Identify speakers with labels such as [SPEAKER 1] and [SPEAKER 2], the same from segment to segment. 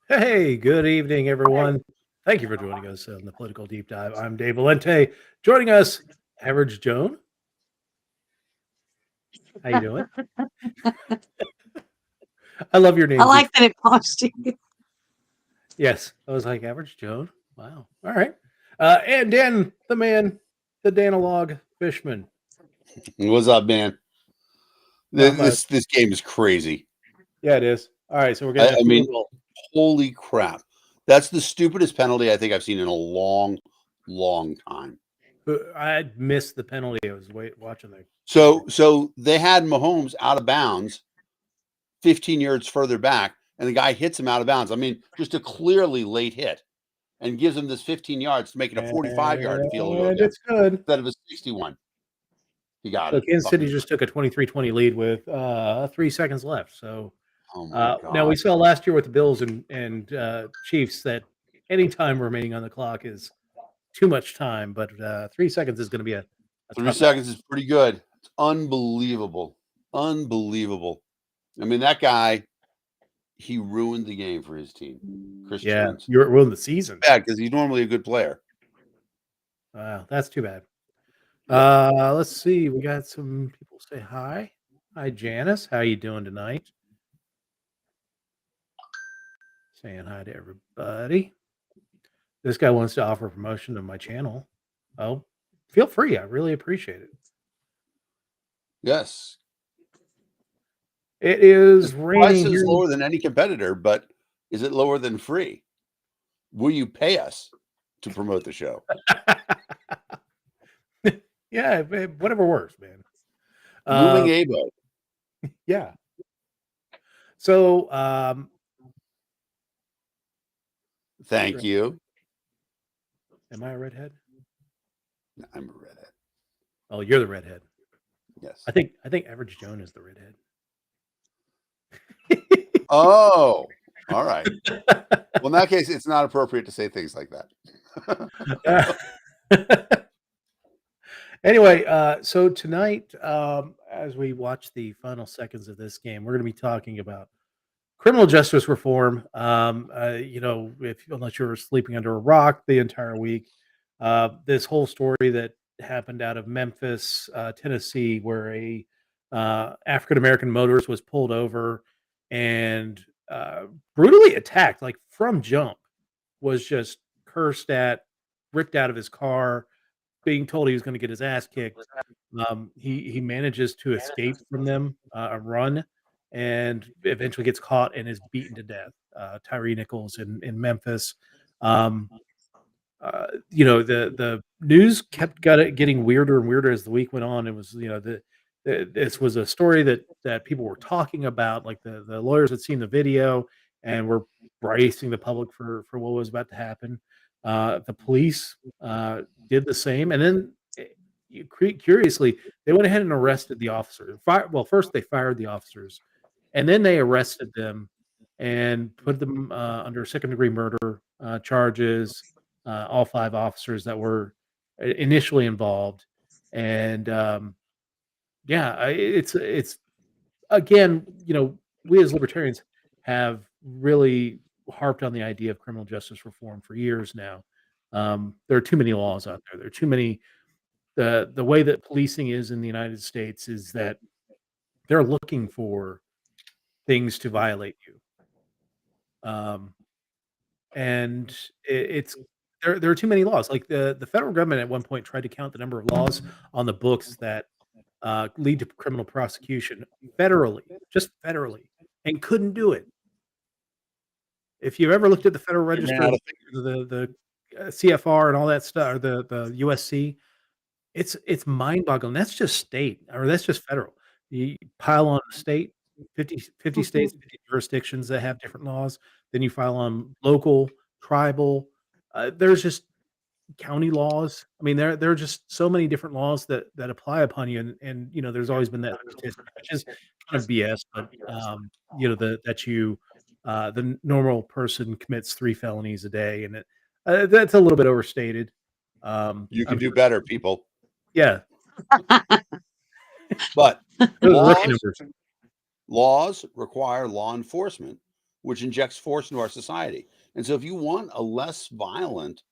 [SPEAKER 1] Hey, good evening, everyone. Thank you for joining us on the Political Deep Dive. I'm Dave Valente. Joining us, Average Joan. How you doing? I love your
[SPEAKER 2] I
[SPEAKER 1] names.
[SPEAKER 2] like that it paused you.
[SPEAKER 1] Yes, I was like Average Joan. Wow. All right. And Dan, the man, the Danalog Fishman.
[SPEAKER 3] What's up, man?
[SPEAKER 1] Not much.
[SPEAKER 3] This game is crazy.
[SPEAKER 1] Yeah, it is. All right, so we're
[SPEAKER 3] I
[SPEAKER 1] getting.
[SPEAKER 3] mean, holy crap! That's the stupidest penalty I think I've seen in a long, long time.
[SPEAKER 1] I missed the penalty. I was watching that.
[SPEAKER 3] So they had Mahomes out of bounds, 15 yards further back, and the guy hits him out of bounds. I mean, just a clearly late hit, and gives him this 15 yards to make it a 45-yard field goal.
[SPEAKER 1] And it's good
[SPEAKER 3] Instead of a 61. He got
[SPEAKER 1] So
[SPEAKER 3] it.
[SPEAKER 1] Kansas City just took a 23-20 lead with 3 seconds left. So
[SPEAKER 3] Oh my God.
[SPEAKER 1] now we saw last year with the Bills and Chiefs that any time remaining on the clock is too much time, but 3 seconds is going to be a
[SPEAKER 3] 3 seconds is pretty good. It's unbelievable. Unbelievable. I mean, that guy, he ruined the game for his team. Chris Jones.
[SPEAKER 1] You ruined the season.
[SPEAKER 3] Bad because he's normally a good player.
[SPEAKER 1] Wow, that's too bad. Let's see. We got some people say hi. Hi, Janice. How you doing tonight? Saying hi to everybody. This guy wants to offer promotion to my channel. Oh, feel free. I really appreciate it.
[SPEAKER 3] Yes.
[SPEAKER 1] It is
[SPEAKER 3] the
[SPEAKER 1] raining.
[SPEAKER 3] Price is lower than any competitor, but is it lower than free? Will you pay us to promote the show?
[SPEAKER 1] Yeah, whatever works, man.
[SPEAKER 3] Moving Abo.
[SPEAKER 1] Yeah. So,
[SPEAKER 3] thank you.
[SPEAKER 1] Am I a redhead?
[SPEAKER 3] I'm a redhead.
[SPEAKER 1] Oh, you're the redhead.
[SPEAKER 3] Yes.
[SPEAKER 1] I think Average Joan is the redhead.
[SPEAKER 3] Oh, all right. Well, in that case, it's not appropriate to say things like that.
[SPEAKER 1] Anyway, so tonight, as we watch the final seconds of this game, we're going to be talking about criminal justice reform. Unless you're sleeping under a rock the entire week, this whole story that happened out of Memphis, Tennessee, where a African American motorist was pulled over and brutally attacked, like from jump, was just cursed at, ripped out of his car, being told he was going to get his ass kicked. He manages to escape from them, a run, and eventually gets caught and is beaten to death. Tyre Nichols in Memphis. The news kept getting weirder and weirder as the week went on. It was, this was a story that people were talking about. Like the lawyers had seen the video and were bracing the public for what was about to happen. The police did the same, and then curiously, they went ahead and arrested the officer. Well, first they fired the officers, and then they arrested them and put them under second-degree murder charges. All 5 officers that were initially involved, and it's again, we as libertarians have really harped on the idea of criminal justice reform for years now. There are too many laws out there. There are too many. The way that policing is in the United States is that they're looking for things to violate you. And it's there are too many laws. Like the federal government at one point tried to count the number of laws on the books that lead to criminal prosecution federally, just federally, and couldn't do it. If you've ever looked at the Federal
[SPEAKER 3] They ran
[SPEAKER 1] Register,
[SPEAKER 3] out of
[SPEAKER 1] the CFR and all that stuff, or the USC, it's mind-boggling. That's just state, or that's just federal. You pile on the state, 50 states, 50 jurisdictions that have different laws, then you file on local, tribal, there's just county laws. I mean, there are just so many different laws that apply upon you, and, there's always been that statistic, which is kind of BS, but, the normal person commits 3 felonies a day, and that's a little bit overstated.
[SPEAKER 3] You can do
[SPEAKER 1] Unfortunately.
[SPEAKER 3] better, people.
[SPEAKER 1] Yeah,
[SPEAKER 3] But
[SPEAKER 1] those are rookie
[SPEAKER 3] laws
[SPEAKER 1] numbers.
[SPEAKER 3] laws require law enforcement, which injects force into our society. And so if you want a less violent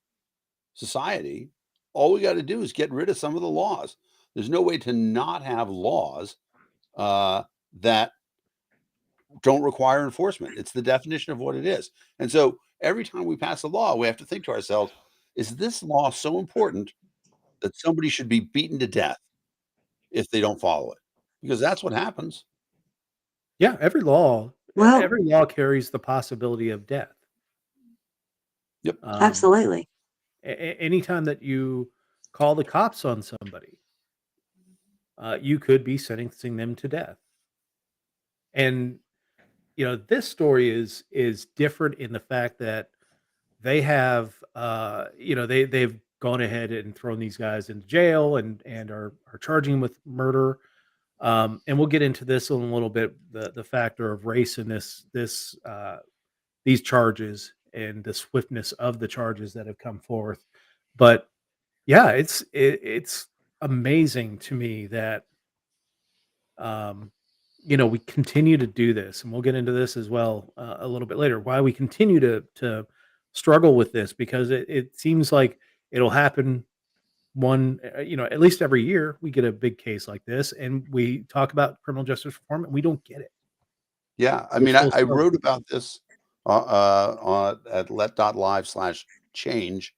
[SPEAKER 3] society, all we got to do is get rid of some of the laws. There's no way to not have laws that don't require enforcement. It's the definition of what it is. And so every time we pass a law, we have to think to ourselves, is this law so important that somebody should be beaten to death if they don't follow it? Because that's what happens.
[SPEAKER 1] Yeah,
[SPEAKER 2] Well,
[SPEAKER 1] every law carries the possibility of death.
[SPEAKER 3] Yep.
[SPEAKER 2] absolutely.
[SPEAKER 1] Anytime that you call the cops on somebody, you could be sentencing them to death. And this story is different in the fact that they have, they've gone ahead and thrown these guys into jail and are charging them with murder. And we'll get into this in a little bit, the factor of race in these charges and the swiftness of the charges that have come forth. But yeah, it's amazing to me that we continue to do this, and we'll get into this as well a little bit later. Why we continue to struggle with this, because it seems like it'll happen at least every year we get a big case like this, and we talk about criminal justice reform, and we don't get it.
[SPEAKER 3] Yeah. I
[SPEAKER 1] We're
[SPEAKER 3] mean,
[SPEAKER 1] still
[SPEAKER 3] I
[SPEAKER 1] struggling.
[SPEAKER 3] wrote about this at let.live/change.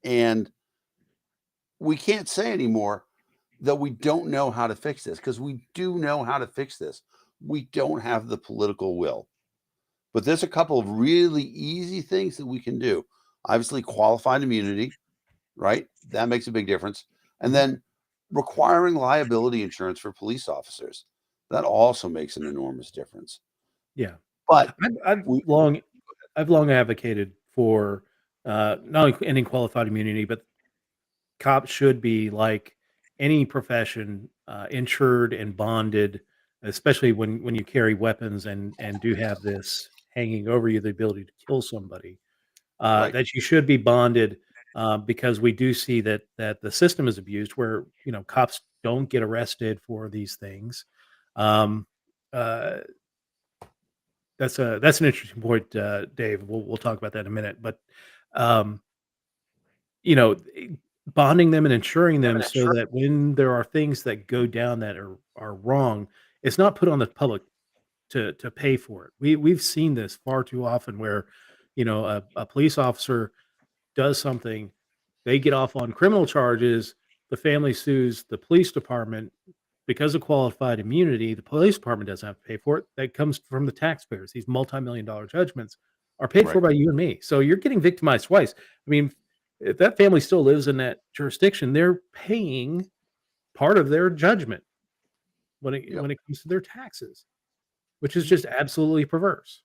[SPEAKER 3] And we can't say anymore that we don't know how to fix this, because we do know how to fix this. We don't have the political will. But there's a couple of really easy things that we can do. Obviously, qualified immunity, right? That makes a big difference. And
[SPEAKER 1] Mhm.
[SPEAKER 3] then requiring liability insurance for police officers. That also makes an enormous difference.
[SPEAKER 1] Yeah.
[SPEAKER 3] But
[SPEAKER 1] I've I've
[SPEAKER 3] we
[SPEAKER 1] long I've long advocated for, not only ending qualified immunity, but cops should be like any profession, insured and bonded, especially when you carry weapons and do have this hanging over you, the ability to kill somebody,
[SPEAKER 3] right.
[SPEAKER 1] that you should be bonded, because we do see that the system is abused where, cops don't get arrested for these things. Um, uh, that's an interesting point, Dave. We'll talk about that in a minute. But um, you know, eh, bonding them and insuring them so that when there are things that go down that are wrong, it's not put on the public to pay for it. We've seen this far too often where, a police officer does something, they get off on criminal charges, the family sues the police department because of qualified immunity. The police department doesn't have to pay for it. That comes from the taxpayers. These multi-million dollar judgments are paid for
[SPEAKER 3] Right.
[SPEAKER 1] by you and me. So you're getting victimized twice. I mean, if that family still lives in that jurisdiction, they're paying part of their judgment when it
[SPEAKER 3] Yep.
[SPEAKER 1] when it comes to their taxes, which is just absolutely perverse.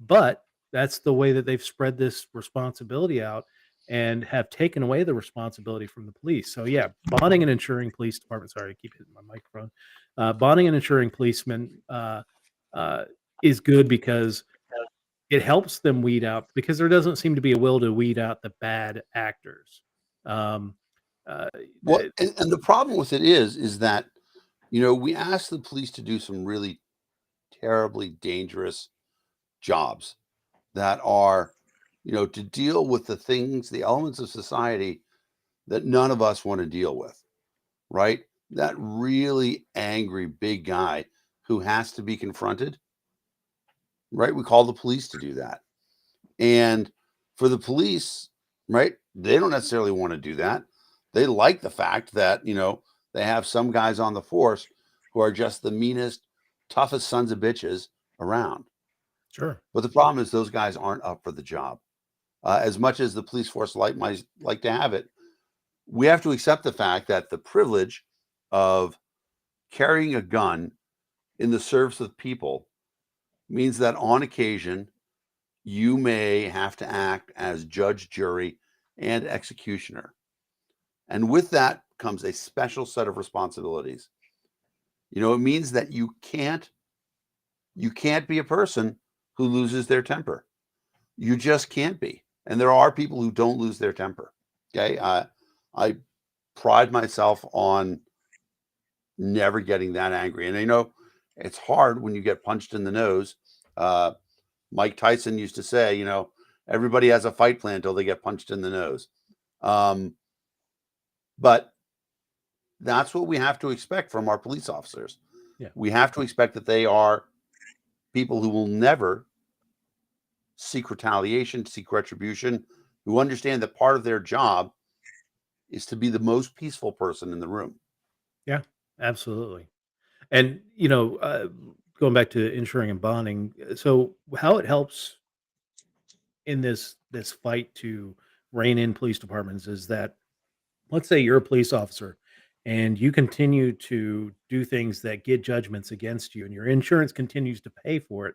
[SPEAKER 1] But that's the way that they've spread this responsibility out and have taken away the responsibility from the police. So yeah, bonding and insuring police department. Sorry, I keep hitting my microphone. Bonding and insuring policemen uh, is good because it helps them weed out, because there doesn't seem to be a will to weed out the bad actors. Um, uh,
[SPEAKER 3] Well, and the problem with it is that, we ask the police to do some really terribly dangerous jobs that are, to deal with the things, the elements of society that none of us want to deal with, right? That really angry big guy who has to be confronted, right? We call the police to do that. And for the police, right, they don't necessarily want to do that. They like the fact that, they have some guys on the force who are just the meanest, toughest sons of bitches around.
[SPEAKER 1] Sure.
[SPEAKER 3] But the problem is those guys aren't up for the job. As much as the police force might like to have it, we have to accept the fact that the privilege of carrying a gun in the service of people means that on occasion you may have to act as judge, jury, and executioner. And with that comes a special set of responsibilities. It means that you can't be a person who loses their temper. You just can't be. And there are people who don't lose their temper. Okay. I pride myself on never getting that angry. And it's hard when you get punched in the nose. Mike Tyson used to say, everybody has a fight plan until they get punched in the nose. But that's what we have to expect from our police officers.
[SPEAKER 1] Yeah.
[SPEAKER 3] We have to expect that they are people who will never seek retaliation, seek retribution, who understand that part of their job is to be the most peaceful person in the room.
[SPEAKER 1] Yeah, absolutely. And, going back to insuring and bonding, so how it helps in this fight to rein in police departments is that, let's say you're a police officer and you continue to do things that get judgments against you and your insurance continues to pay for it.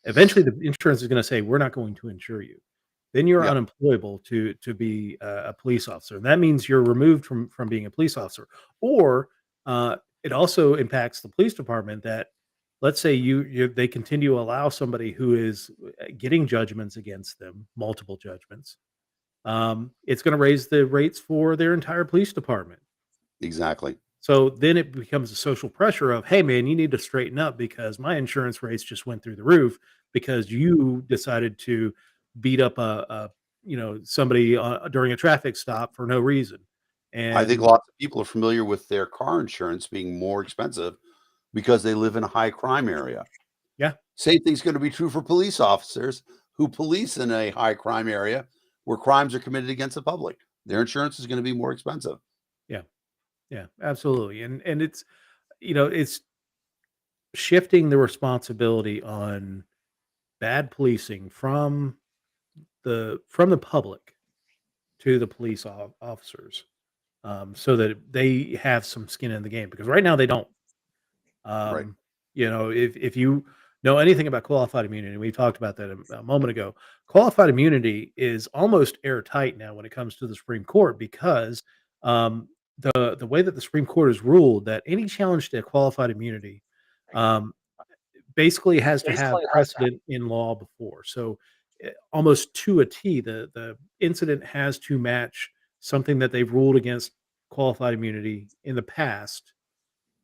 [SPEAKER 1] Eventually the insurance is going to say, we're not going to insure you. Then you're
[SPEAKER 3] Yeah.
[SPEAKER 1] unemployable to be a police officer. And that means you're removed from being a police officer. Or it also impacts the police department that, let's say they continue to allow somebody who is getting judgments against them, multiple judgments. It's going to raise the rates for their entire police department.
[SPEAKER 3] Exactly.
[SPEAKER 1] So then it becomes a social pressure of, hey man, you need to straighten up because my insurance rates just went through the roof because you decided to beat up somebody during a traffic stop for no reason.
[SPEAKER 3] I think
[SPEAKER 1] And
[SPEAKER 3] lots of people are familiar with their car insurance being more expensive because they live in a high crime area.
[SPEAKER 1] yeah,
[SPEAKER 3] Same thing's going to be true for police officers who police in a high crime area where crimes are committed against the public. Their insurance is going to be more expensive.
[SPEAKER 1] yeah, yeah, absolutely. And it's shifting the responsibility on bad policing from the public to the police officers, so that they have some skin in the game because right now they don't.
[SPEAKER 3] Right.
[SPEAKER 1] Um, if you know anything about qualified immunity, we talked about that a moment ago. Qualified immunity is almost airtight now when it comes to the Supreme Court because the way that the Supreme Court has ruled that any challenge to qualified immunity um, basically has to have precedent in law before. So almost to a T, the incident has to match something that they've ruled against qualified immunity in the past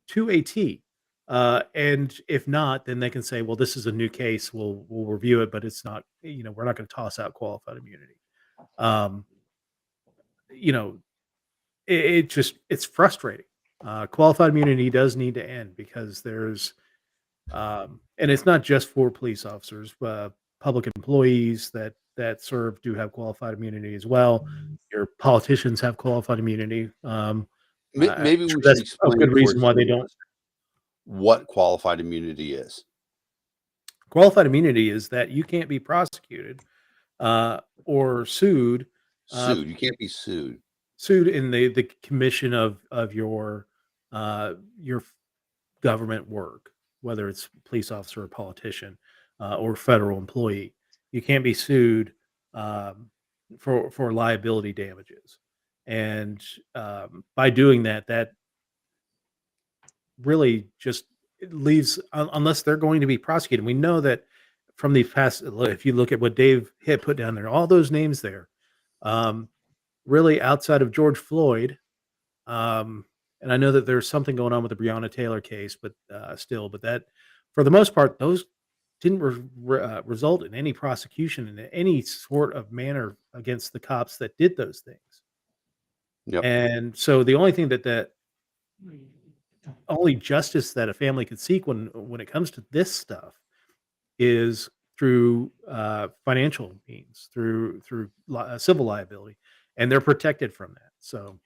[SPEAKER 1] to a T. And if not, then they can say, well, this is a new case. We'll review it, but it's not, we're not going to toss out qualified immunity. Um, you know, it's frustrating. Qualified immunity does need to end because and it's not just for police officers, public employees that serve do have qualified immunity as well. Your politicians have qualified immunity. I'm
[SPEAKER 3] Maybe
[SPEAKER 1] sure
[SPEAKER 3] we should
[SPEAKER 1] that's a
[SPEAKER 3] explain
[SPEAKER 1] good
[SPEAKER 3] for
[SPEAKER 1] reason why they
[SPEAKER 3] some
[SPEAKER 1] don't.
[SPEAKER 3] what qualified immunity is.
[SPEAKER 1] Qualified immunity is that you can't be prosecuted or sued uh,
[SPEAKER 3] Sued. You can't be sued.
[SPEAKER 1] sued in the commission of your government work, whether it's police officer or politician or federal employee. You can't be sued for liability damages, and by doing that, that really just leaves unless they're going to be prosecuted. We know that from the past. If you look at what Dave had put down there, all those names there, um, really outside of George Floyd. And I know that there's something going on with the Breonna Taylor case, but but that for the most part, those didn't result in any prosecution in any sort of manner against the cops that did those things.
[SPEAKER 3] Yep.
[SPEAKER 1] And so the only thing that only justice that a family could seek when it comes to this stuff is through financial means, through civil liability, and they're protected from that. So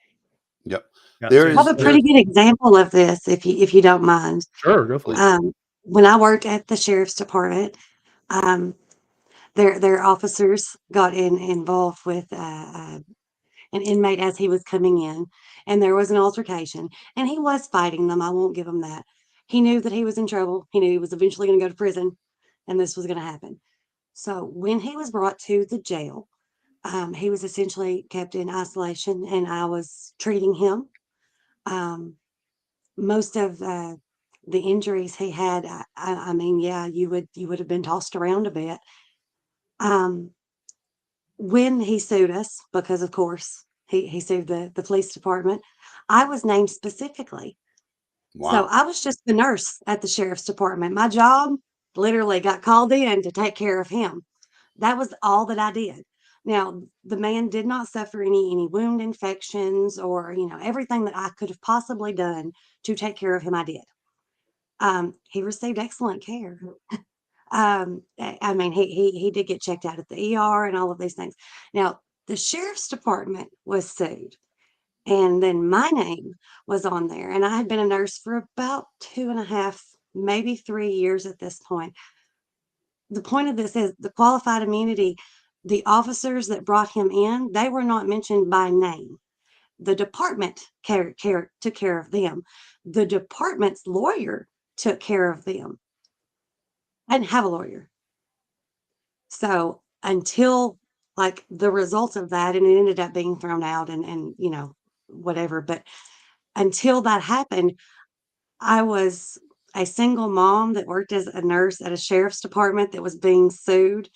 [SPEAKER 3] Yep.
[SPEAKER 1] got
[SPEAKER 3] There
[SPEAKER 2] I have
[SPEAKER 3] is
[SPEAKER 2] a
[SPEAKER 1] seriously.
[SPEAKER 3] there
[SPEAKER 2] pretty good example of this if you don't mind.
[SPEAKER 1] Sure, go for it.
[SPEAKER 3] please.
[SPEAKER 2] When I worked at the sheriff's department, um, their officers got involved with an inmate as he was coming in, and there was an altercation, and he was fighting them. I won't give him that. He knew that he was in trouble. He knew he was eventually going to go to prison, and this was going to happen. So when he was brought to the jail, he was essentially kept in isolation, and I was treating him. Um, most of the injuries he had, I mean, yeah, you would have been tossed around a bit. Um, when he sued us, because of course he sued the police department, I was named specifically. So
[SPEAKER 3] Wow.
[SPEAKER 2] I was just the nurse at the sheriff's department. My job literally got called in to take care of him. That was all that I did. Now, the man did not suffer any wound infections or, everything that I could have possibly done to take care of him, I did. He received excellent care. I mean, he did get checked out at the ER and all of these things. Now, the sheriff's department was sued, and then my name was on there, and I had been a nurse for about 2.5, maybe 3 years at this point. The point of this is the qualified immunity. The officers that brought him in, they were not mentioned by name. The department took care of them. The department's lawyer took care of them. I didn't have a lawyer. So until like the results of that, and it ended up being thrown out and whatever. But until that happened, I was a single mom that worked as a nurse at a sheriff's department that was being sued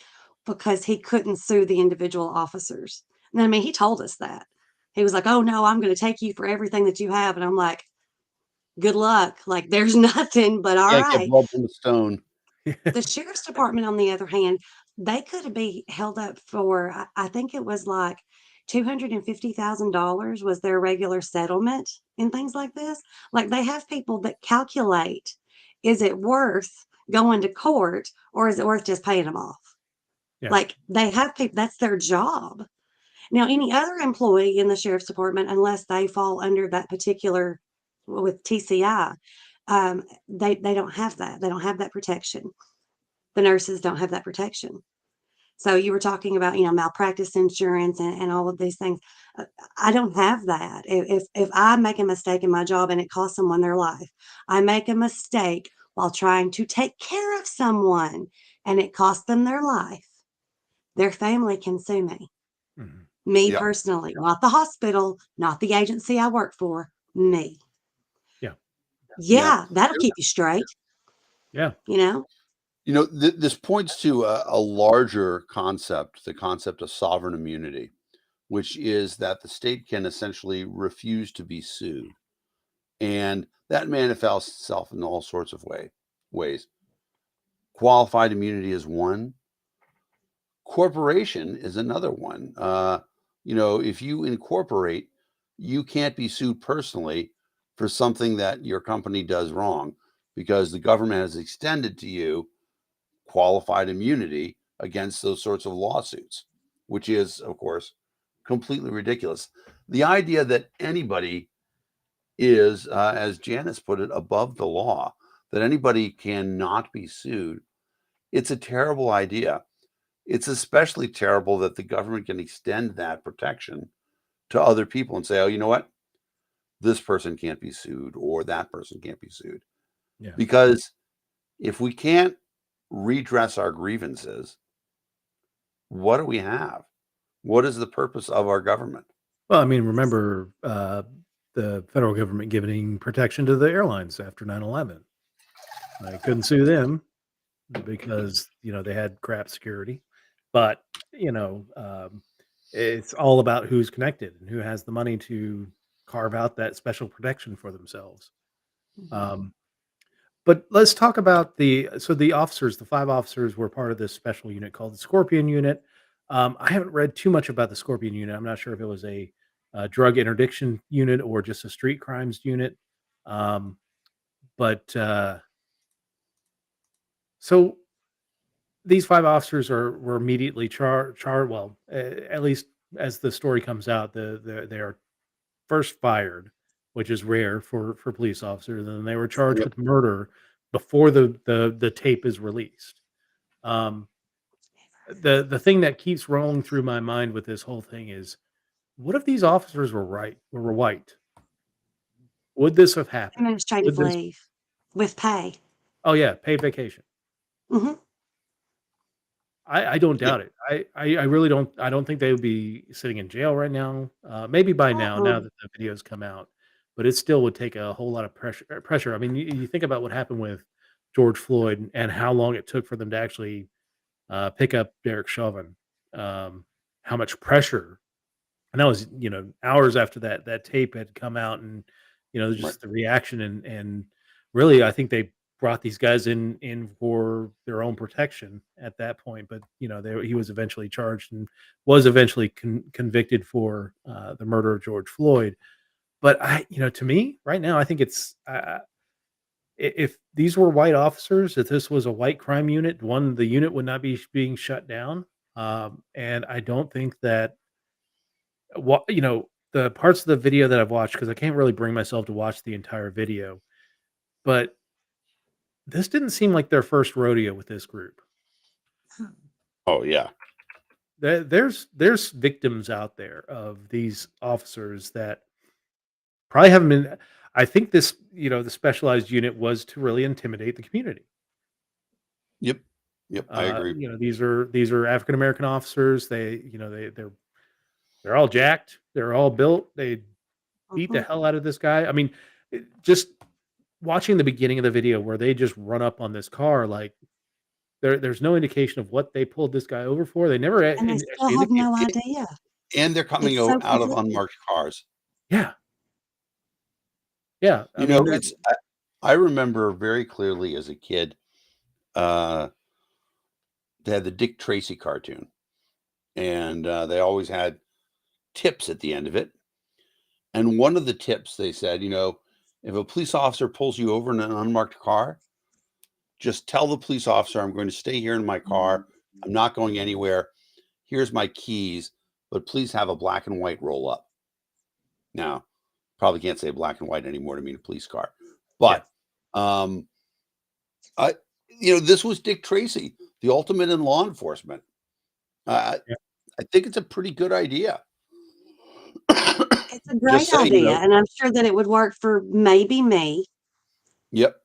[SPEAKER 2] because he couldn't sue the individual officers. And I mean, he told us that. He was like, "Oh no, I'm going to take you for everything that you have." And I'm like, "Good luck. Like, there's nothing, but all
[SPEAKER 3] Can't get
[SPEAKER 2] right."
[SPEAKER 3] blood from a stone.
[SPEAKER 2] The sheriff's department, on the other hand, they could be held up for, I think it was like $250,000 was their regular settlement and things like this. Like they have people that calculate, is it worth going to court or is it worth just paying them off?
[SPEAKER 1] Yeah.
[SPEAKER 2] Like they have people, that's their job. Now, any other employee in the sheriff's department, unless they fall under that particular with TCI, they don't have that. They don't have that protection. The nurses don't have that protection. So you were talking about, malpractice insurance and all of these things. I don't have that. If I make a mistake in my job and it costs someone their life, I make a mistake while trying to take care of someone and it costs them their life, their family can sue me.
[SPEAKER 1] Mhm.
[SPEAKER 2] Me
[SPEAKER 3] Yep.
[SPEAKER 2] personally, not the hospital, not the agency I work for, me.
[SPEAKER 1] Yeah.
[SPEAKER 3] Yeah.
[SPEAKER 2] Yeah, that'll keep you straight,
[SPEAKER 1] Yeah.
[SPEAKER 2] you know?
[SPEAKER 3] This points to a larger concept, the concept of sovereign immunity, which is that the state can essentially refuse to be sued. And that manifests itself in all sorts of ways. Qualified immunity is one. Corporation is another one. If you incorporate, you can't be sued personally for something that your company does wrong because the government has extended to you qualified immunity against those sorts of lawsuits, which is, of course, completely ridiculous. The idea that anybody is, as Janice put it, above the law, that anybody cannot be sued, it's a terrible idea. It's especially terrible that the government can extend that protection to other people and say, oh, you know what? This person can't be sued or that person can't be sued.
[SPEAKER 1] Yeah.
[SPEAKER 3] Because if we can't redress our grievances, what do we have? What is the purpose of our government?
[SPEAKER 1] Well, I mean, remember the federal government giving protection to the airlines after 9/11. I couldn't sue them because they had crap security, but you know um, it's all about who's connected and who has the money to carve out that special protection for themselves.
[SPEAKER 2] Mhm.
[SPEAKER 1] Um, but let's talk about the officers. The five officers were part of this special unit called the Scorpion Unit. I haven't read too much about the Scorpion Unit. I'm not sure if it was a drug interdiction unit or just a street crimes unit. Um, but so these 5 officers were immediately charged. Well, at least as the story comes out, they're first fired, which is rare for police officers, and they were charged
[SPEAKER 3] Yep.
[SPEAKER 1] with murder before the tape is released. Um, the thing that keeps rolling through my mind with this whole thing is, what if these officers were white? Would this have happened?
[SPEAKER 2] Administrative
[SPEAKER 1] Would this
[SPEAKER 2] leave with pay.
[SPEAKER 1] Oh, yeah, paid vacation.
[SPEAKER 2] Mhm.
[SPEAKER 1] I don't
[SPEAKER 3] Yep.
[SPEAKER 1] doubt it. I really don't. I don't think they would be sitting in jail right now. Maybe by now
[SPEAKER 2] Mm-mm.
[SPEAKER 1] that the videos come out, but it still would take a whole lot of pressure. I mean, you think about what happened with George Floyd and how long it took for them to actually pick up Derek Chauvin. How much pressure, and that was hours after that tape had come out, and
[SPEAKER 3] Right.
[SPEAKER 1] just the reaction, and really I think they brought these guys in for their own protection at that point. But he was eventually charged and was eventually convicted for the murder of George Floyd. But to me right now, I think it's if these were white officers, if this was a white crime unit, the unit would not be being shut down. And I don't think that what the parts of the video that I've watched, because I can't really bring myself to watch the entire video, but this didn't seem like their first rodeo with this group.
[SPEAKER 3] Oh yeah.
[SPEAKER 1] There's victims out there of these officers that probably haven't been. I think this, the specialized unit was to really intimidate the community.
[SPEAKER 3] Yep. Yep. I agree.
[SPEAKER 1] These are African American officers. They're all jacked. They're all built. They beat the
[SPEAKER 2] Mhm.
[SPEAKER 1] hell out of this guy. I mean, just watching the beginning of the video where they just run up on this car, like there's no indication of what they pulled this guy over for. They never
[SPEAKER 2] And they still
[SPEAKER 1] actually
[SPEAKER 2] have
[SPEAKER 1] indicate.
[SPEAKER 2] no
[SPEAKER 3] A-
[SPEAKER 2] idea.
[SPEAKER 3] And they're coming
[SPEAKER 2] It's so
[SPEAKER 3] out of
[SPEAKER 2] conflicting.
[SPEAKER 3] unmarked cars.
[SPEAKER 1] Yeah, yeah. I
[SPEAKER 3] You
[SPEAKER 1] mean,
[SPEAKER 3] know, I remember very clearly as a kid, uh, they had the Dick Tracy cartoon, and they always had tips at the end of it. And one of the tips they said, if a police officer pulls you over in an unmarked car, just tell the police officer, I'm going to stay here in my car. I'm not going anywhere. Here's my keys, but please have a black and white roll up. Now, probably can't say black and white anymore to mean a police car,
[SPEAKER 1] yeah,
[SPEAKER 3] but um, I, this was Dick Tracy, the ultimate in law enforcement. I
[SPEAKER 1] yeah,
[SPEAKER 3] I think it's a pretty good idea.
[SPEAKER 2] It's a
[SPEAKER 3] Just
[SPEAKER 2] great
[SPEAKER 3] saying,
[SPEAKER 2] idea, and I'm sure that it would work for maybe me.
[SPEAKER 3] Yep,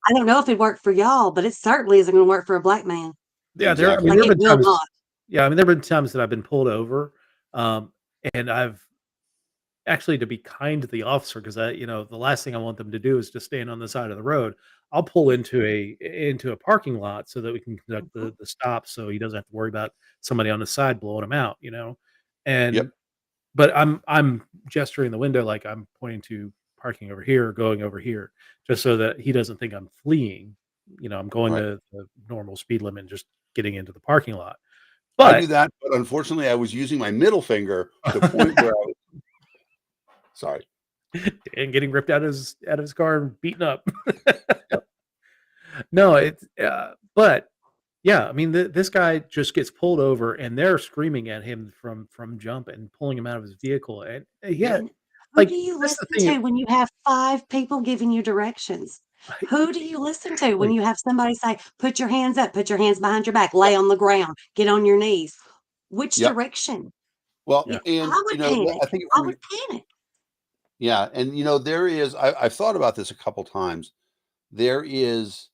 [SPEAKER 2] I don't know if it'd work for y'all, but it certainly isn't gonna work for a black man.
[SPEAKER 1] yeah. I mean,
[SPEAKER 3] exactly
[SPEAKER 2] Like,
[SPEAKER 1] there have
[SPEAKER 2] it
[SPEAKER 1] been
[SPEAKER 2] will
[SPEAKER 1] times.
[SPEAKER 2] not.
[SPEAKER 1] Yeah, I mean, there have been times that I've been pulled over, um, and I've actually, to be kind to the officer, because the last thing I want them to do is just stand on the side of the road. I'll pull
[SPEAKER 2] Yeah.
[SPEAKER 1] into a parking lot so that we can conduct
[SPEAKER 2] Mhm.
[SPEAKER 1] the stop, so he doesn't have to worry about somebody on the side blowing him out. And
[SPEAKER 3] yep,
[SPEAKER 1] but I'm gesturing in the window like I'm pointing to parking over here, going over here, just so that he doesn't think I'm fleeing. I'm going
[SPEAKER 3] right.
[SPEAKER 1] to the normal speed limit and just getting into the parking lot.
[SPEAKER 3] I do
[SPEAKER 1] But
[SPEAKER 3] that, but unfortunately, I was using my middle finger to point where I was. Sorry.
[SPEAKER 1] and getting ripped out of his car and beaten up.
[SPEAKER 3] Yep,
[SPEAKER 1] No, it's but yeah, I mean, this guy just gets pulled over, and they're screaming at him from jump and pulling him out of his vehicle, and
[SPEAKER 3] yep.
[SPEAKER 1] yeah,
[SPEAKER 2] And who do
[SPEAKER 1] like
[SPEAKER 2] you
[SPEAKER 1] that's the
[SPEAKER 2] listen
[SPEAKER 1] thing.
[SPEAKER 2] to when you have 5 people giving you directions? Who do you listen to when
[SPEAKER 1] Exactly.
[SPEAKER 2] you have somebody say, "Put your hands up, put your hands behind your back, lay on the ground, get on your knees"? Which
[SPEAKER 3] Yep.
[SPEAKER 2] direction?
[SPEAKER 3] Well,
[SPEAKER 1] Yeah,
[SPEAKER 3] and
[SPEAKER 2] I would
[SPEAKER 3] I
[SPEAKER 2] panic.
[SPEAKER 3] think if
[SPEAKER 2] I
[SPEAKER 3] we,
[SPEAKER 2] would panic.
[SPEAKER 3] yeah, and there is. I've thought about this a couple times. There is.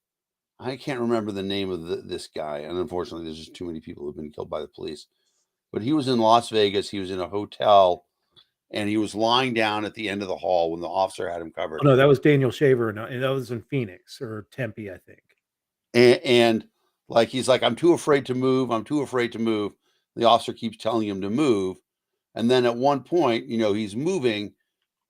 [SPEAKER 3] I can't remember the name of this guy, and unfortunately, there's just too many people who've been killed by the police. But he was in Las Vegas. He was in a hotel, and he was lying down at the end of the hall when the officer had him
[SPEAKER 1] oh
[SPEAKER 3] covered.
[SPEAKER 1] no, that was Daniel Shaver, and that was in Phoenix or Tempe, I think.
[SPEAKER 3] And like he's like, I'm too afraid to move. I'm too afraid to move. The officer keeps telling him to move, and then at one point, he's moving,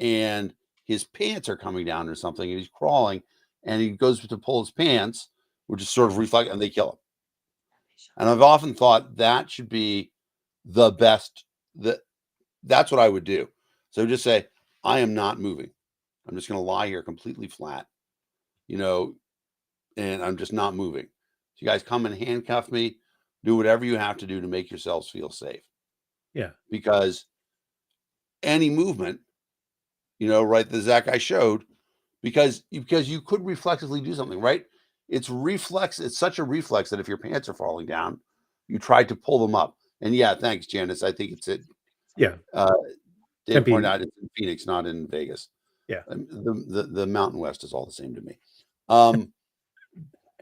[SPEAKER 3] and his pants are coming down or something, and he's crawling, and he goes to pull his pants, which is sort of reflect, and they kill him. And I've often thought that should be the best. That's what I would do. So just say, I am not moving. I'm just going to lie here completely flat, you know, and I'm just not moving. So you guys come and handcuff me, do whatever you have to do to make yourselves feel safe,
[SPEAKER 1] Yeah,
[SPEAKER 3] because any movement right, that Zach I showed, because you could reflexively do something, right? It's reflex. It's such a reflex that if your pants are falling down, you try to pull them up. And yeah, thanks, Janice. I think it's it.
[SPEAKER 1] Yeah.
[SPEAKER 3] Uh, Dave pointed
[SPEAKER 1] Tempe.
[SPEAKER 3] out it's in Phoenix, not in Vegas.
[SPEAKER 1] Yeah.
[SPEAKER 3] The Mountain West is all the same to me.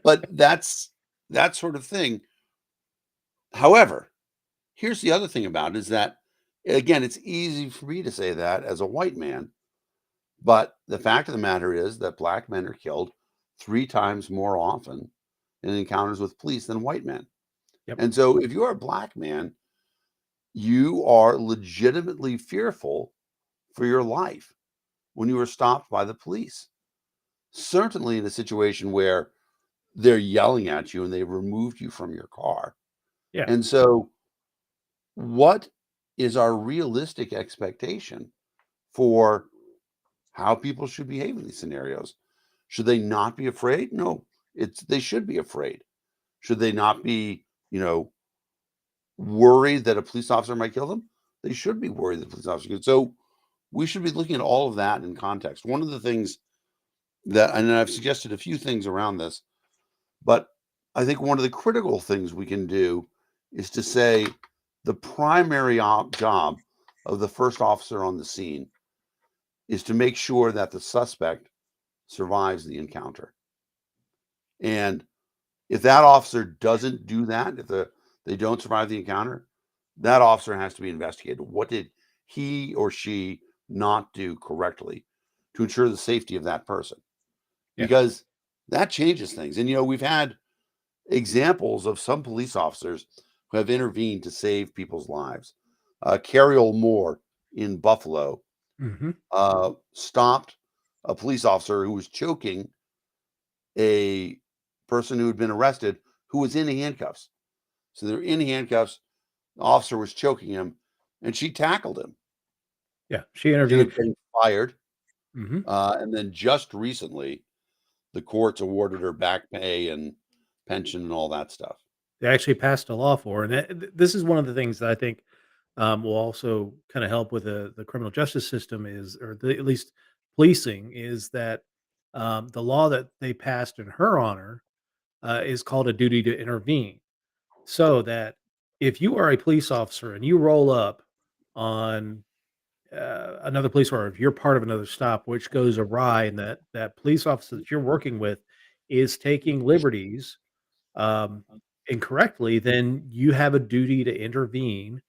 [SPEAKER 3] But that's that sort of thing. However, here's the other thing about it is that, again, it's easy for me to say that as a white man, but the fact of the matter is that black men are killed 3 times more often in encounters with police than white men.
[SPEAKER 1] Yep.
[SPEAKER 3] And so if you're a black man, you are legitimately fearful for your life when you are stopped by the police. Certainly in a situation where they're yelling at you and they've removed you from your car.
[SPEAKER 1] Yeah.
[SPEAKER 3] And so, what is our realistic expectation for how people should behave in these scenarios? Should they not be afraid? No, they should be afraid. Should they not be, worried that a police officer might kill them? They should be worried that a police officer could. So we should be looking at all of that in context. One of the things and I've suggested a few things around this, but I think one of the critical things we can do is to say the primary job of the first officer on the scene is to make sure that the suspect survives the encounter. And if that officer doesn't do that, if they don't survive the encounter, that officer has to be investigated. What did he or she not do correctly to ensure the safety of that person?
[SPEAKER 1] Yeah.
[SPEAKER 3] Because that changes things. And, we've had examples of some police officers who have intervened to save people's lives. Carriel Moore in Buffalo
[SPEAKER 1] Mm-hmm.
[SPEAKER 3] stopped a police officer who was choking a person who had been arrested who was in handcuffs. So they're in handcuffs. The officer was choking him, and she tackled him.
[SPEAKER 1] Yeah. She
[SPEAKER 3] She
[SPEAKER 1] interviewed.
[SPEAKER 3] was getting fired.
[SPEAKER 1] Mm-hmm.
[SPEAKER 3] And then just recently, the courts awarded her back pay and pension and all that stuff.
[SPEAKER 1] They actually passed a law for, and this is one of the things that I think will also kind of help with the criminal justice system is, or at least policing, is that the law that they passed in her honor is called a duty to intervene. So that if you are a police officer and you roll up on another police, or if you're part of another stop which goes awry, and that police officer that you're working with is taking liberties um, incorrectly, then you have a duty to intervene,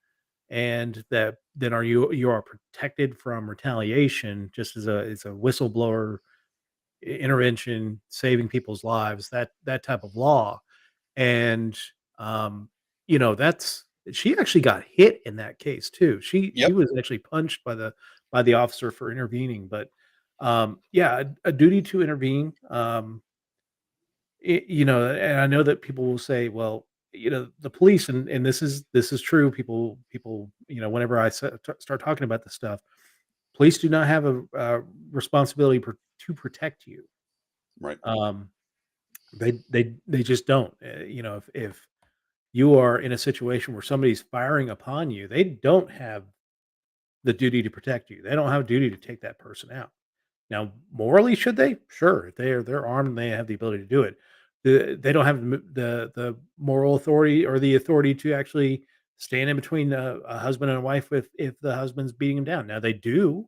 [SPEAKER 1] and that then you are protected from retaliation, just as a whistleblower intervention, saving people's lives, that type of law. And um, that's she actually got hit in that case too. She
[SPEAKER 3] Yep.
[SPEAKER 1] was actually punched by the officer for intervening. But yeah, a duty to intervene. And I know that people will say, well, the police, and this is true. People, whenever I start talking about this stuff, police do not have a responsibility to protect you.
[SPEAKER 3] Right.
[SPEAKER 1] Um, they just don't. If you are in a situation where somebody's firing upon you, they don't have the duty to protect you. They don't have a duty to take that person out. Now, morally, should they? Sure, they're armed and they have the ability to do it. They don't have the moral authority or the authority to actually stand in between a husband and a wife if the husband's beating them down. Now they do,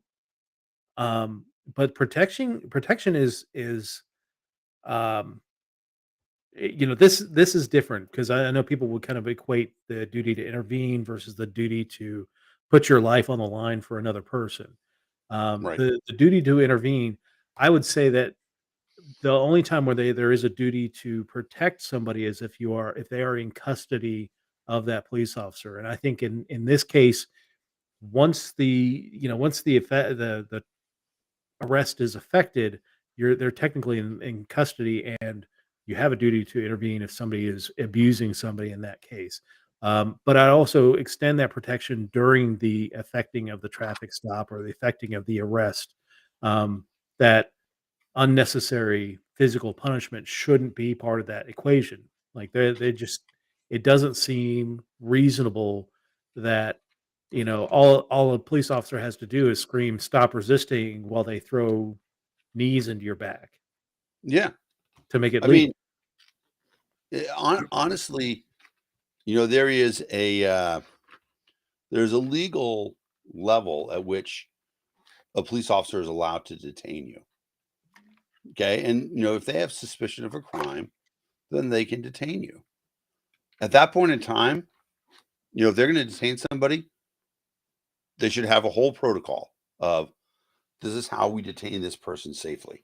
[SPEAKER 1] but protection is um, this is different, because I know people would kind of equate the duty to intervene versus the duty to put your life on the line for another person.
[SPEAKER 3] Right.
[SPEAKER 1] The duty to intervene, I would say that the only time where there is a duty to protect somebody is if they are in custody of that police officer. And I think in this case, once the arrest is affected, they're technically in custody, and you have a duty to intervene if somebody is abusing somebody in that case. But I also extend that protection during the affecting of the traffic stop or the affecting of the arrest. That unnecessary physical punishment shouldn't be part of that equation. Like they just, it doesn't seem reasonable that all a police officer has to do is scream, "Stop resisting," while they throw knees into your back
[SPEAKER 3] Yeah.
[SPEAKER 1] to make it
[SPEAKER 3] I
[SPEAKER 1] legal.
[SPEAKER 3] mean, honestly, there is there's a legal level at which a police officer is allowed to detain you. Okay. And, if they have suspicion of a crime, then they can detain you. At that point in time, if they're going to detain somebody, they should have a whole protocol of this is how we detain this person safely.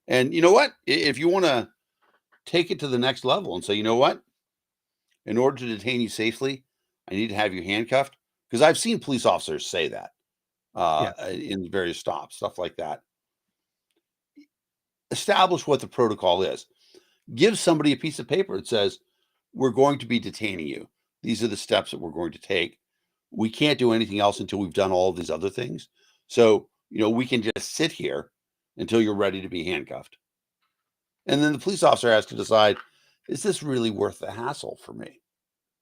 [SPEAKER 3] And you know what? If you want to take it to the next level and say, you know what? In order to detain you safely, I need to have you handcuffed. Because I've seen police officers say that
[SPEAKER 1] Yeah.
[SPEAKER 3] in various stops, stuff like that. Establish what the protocol is. Give somebody a piece of paper that says, we're going to be detaining you. These are the steps that we're going to take. We can't do anything else until we've done all of these other things. So, we can just sit here until you're ready to be handcuffed. And then the police officer has to decide, is this really worth the hassle for me?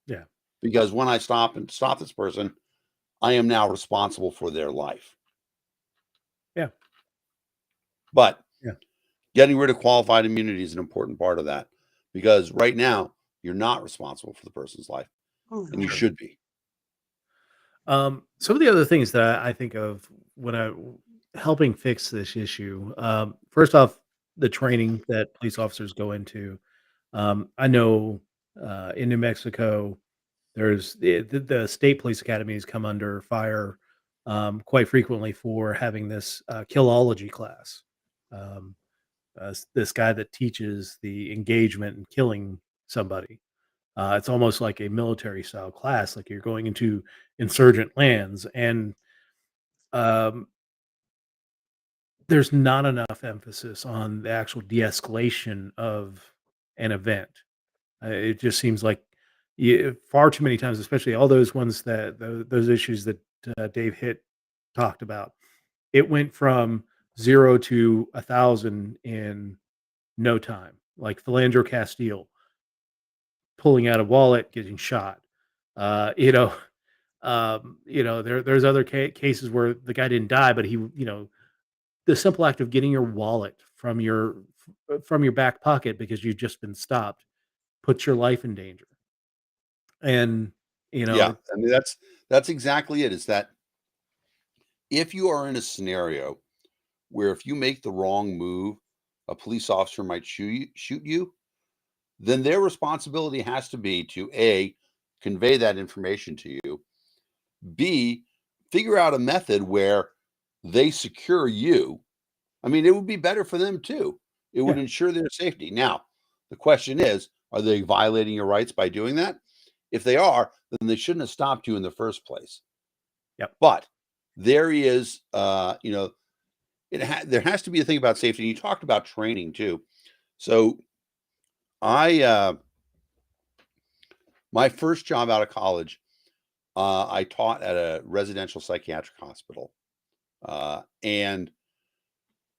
[SPEAKER 1] Yeah.
[SPEAKER 3] Because when I stop this person, I am now responsible for their life.
[SPEAKER 1] Yeah.
[SPEAKER 3] But
[SPEAKER 1] Yeah.
[SPEAKER 3] getting rid of qualified immunity is an important part of that, because right now you're not responsible for the person's life, and you
[SPEAKER 2] No.
[SPEAKER 3] should be.
[SPEAKER 1] Some of the other things that I think of when helping fix this issue, first off, the training that police officers go into. I know in New Mexico, there's the state police academies come under fire quite frequently for having this killology class. Um, this guy that teaches the engagement and killing somebody. It's almost like a military style class, like you're going into insurgent lands, and um, there's not enough emphasis on the actual de-escalation of an event. It just seems like far too many times, especially all those ones those issues that Dave Hitt talked about. It went from 0 to 1,000 in no time, like Philandro Castile pulling out a wallet, getting shot. Uh, you know, there's other cases where the guy didn't die, but the simple act of getting your wallet from your back pocket because you've just been stopped puts your life in danger. And
[SPEAKER 3] Yeah,
[SPEAKER 1] it's
[SPEAKER 3] I mean that's exactly it. Is that if you are in a scenario where if you make the wrong move, a police officer might shoot you, then their responsibility has to be to A, convey that information to you, B, figure out a method where they secure you. I mean, it would be better for them too. It would
[SPEAKER 1] yeah,
[SPEAKER 3] ensure their safety. Now, the question is, are they violating your rights by doing that? If they are, then they shouldn't have stopped you in the first place.
[SPEAKER 1] yep,
[SPEAKER 3] But there is, there has to be a thing about safety. And you talked about training too. So I, my first job out of college, I taught at a residential psychiatric hospital. And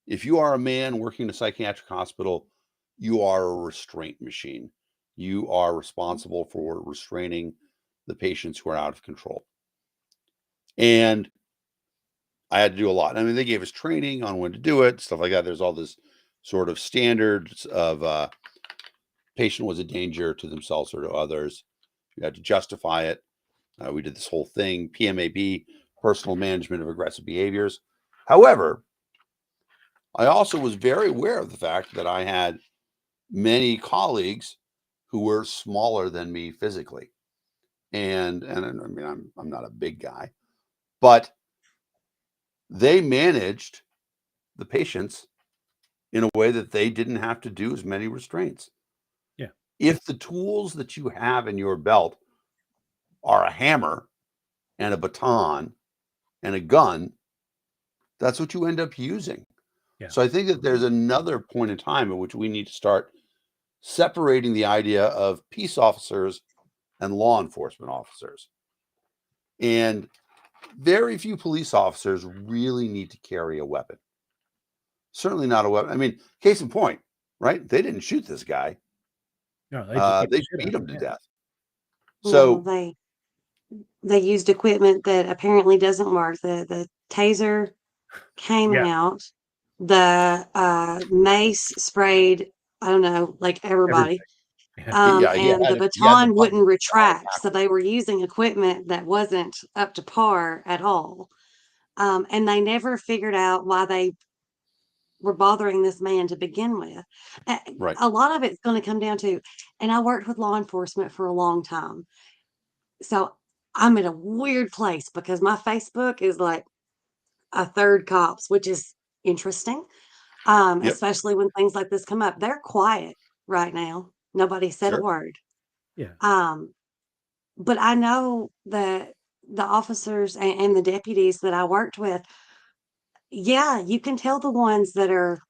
[SPEAKER 3] if you are a man working in a psychiatric hospital, you are a restraint machine. You are responsible for restraining the patients who are out of control. And I had to do a lot. I mean, they gave us training on when to do it, stuff like that. There's all this sort of standards of patient was a danger to themselves or to others. You had to justify it. We did this whole thing, PMAB, personal management of aggressive behaviors. However, I also was very aware of the fact that I had many colleagues who were smaller than me physically. And I mean, I'm not a big guy, but they managed the patients in a way that they didn't have to do as many restraints.
[SPEAKER 1] yeah,
[SPEAKER 3] If the tools that you have in your belt are a hammer and a baton and a gun, that's what you end up using.
[SPEAKER 1] yeah,
[SPEAKER 3] So I think that there's another point in time at which we need to start separating the idea of peace officers and law enforcement officers. And very few police officers really need to carry a weapon. Certainly not a weapon. I mean, case in point, right? They didn't shoot this guy.
[SPEAKER 1] no, they just beat the
[SPEAKER 3] They
[SPEAKER 1] shit out
[SPEAKER 3] beat
[SPEAKER 1] of
[SPEAKER 3] him
[SPEAKER 1] him.
[SPEAKER 3] to
[SPEAKER 1] Yeah,
[SPEAKER 3] death.
[SPEAKER 2] No,
[SPEAKER 3] So,
[SPEAKER 2] they they used equipment that apparently doesn't work. The taser came
[SPEAKER 1] Yeah,
[SPEAKER 2] out. The mace sprayed, I don't know, like everybody.
[SPEAKER 1] everything. Yeah.
[SPEAKER 3] Yeah,
[SPEAKER 2] And the
[SPEAKER 3] he had the
[SPEAKER 2] baton
[SPEAKER 3] button
[SPEAKER 2] wouldn't
[SPEAKER 3] dialed
[SPEAKER 2] retract. So
[SPEAKER 3] backwards.
[SPEAKER 2] they were using equipment that wasn't up to par at all. And they never figured out why they were bothering this man to begin with. A
[SPEAKER 3] Right.
[SPEAKER 2] a lot of it's gonna come down to, and I worked with law enforcement for a long time, so I'm in a weird place because my Facebook is like a third cops, which is interesting,
[SPEAKER 3] Yep.
[SPEAKER 2] especially when things like this come up. They're quiet right now. Nobody said a
[SPEAKER 3] Sure.
[SPEAKER 2] word.
[SPEAKER 1] Yeah.
[SPEAKER 2] Um, but I know that the officers and the deputies that I worked with, yeah, you can tell the ones that are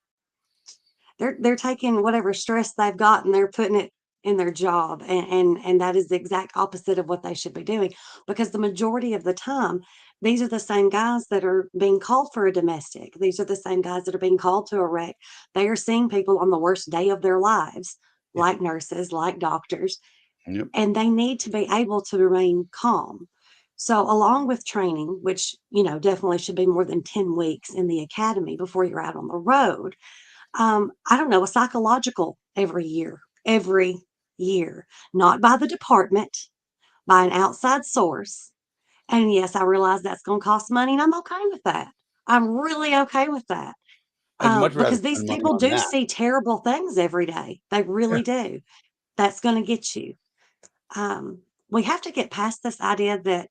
[SPEAKER 2] they're taking whatever stress they've got and they're putting it in their job, and that is the exact opposite of what they should be doing, because the majority of the time these are the same guys that are being called for a domestic. These are the same guys that are being called to a wreck. They are seeing people on the worst day of their lives,
[SPEAKER 1] Yeah.
[SPEAKER 2] like nurses, like doctors,
[SPEAKER 3] Yep.
[SPEAKER 2] and they need to be able to remain calm. So along with training, which definitely should be more than 10 weeks in the academy before you're out on the road, I don't know, a psychological every year, not by the department, by an outside source. And yes, I realize that's going to cost money, and I'm okay with that. I'm really okay with that,
[SPEAKER 3] I'd much rather
[SPEAKER 2] because these
[SPEAKER 3] spend money
[SPEAKER 2] people
[SPEAKER 3] on
[SPEAKER 2] do
[SPEAKER 3] that.
[SPEAKER 2] see terrible things every day. They
[SPEAKER 1] Yeah.
[SPEAKER 2] really do. That's going to get you. We have to get past this idea that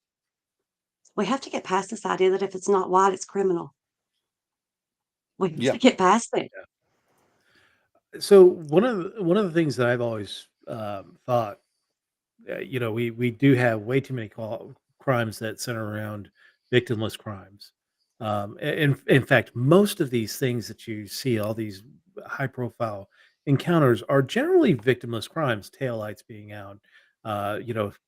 [SPEAKER 2] if it's not white, it's criminal. We have
[SPEAKER 3] Yeah.
[SPEAKER 2] to get past it.
[SPEAKER 1] So one of the things that I've always thought, we do have way too many crimes that center around victimless crimes. In fact, most of these things that you see, all these high profile encounters, are generally victimless crimes. Taillights being out,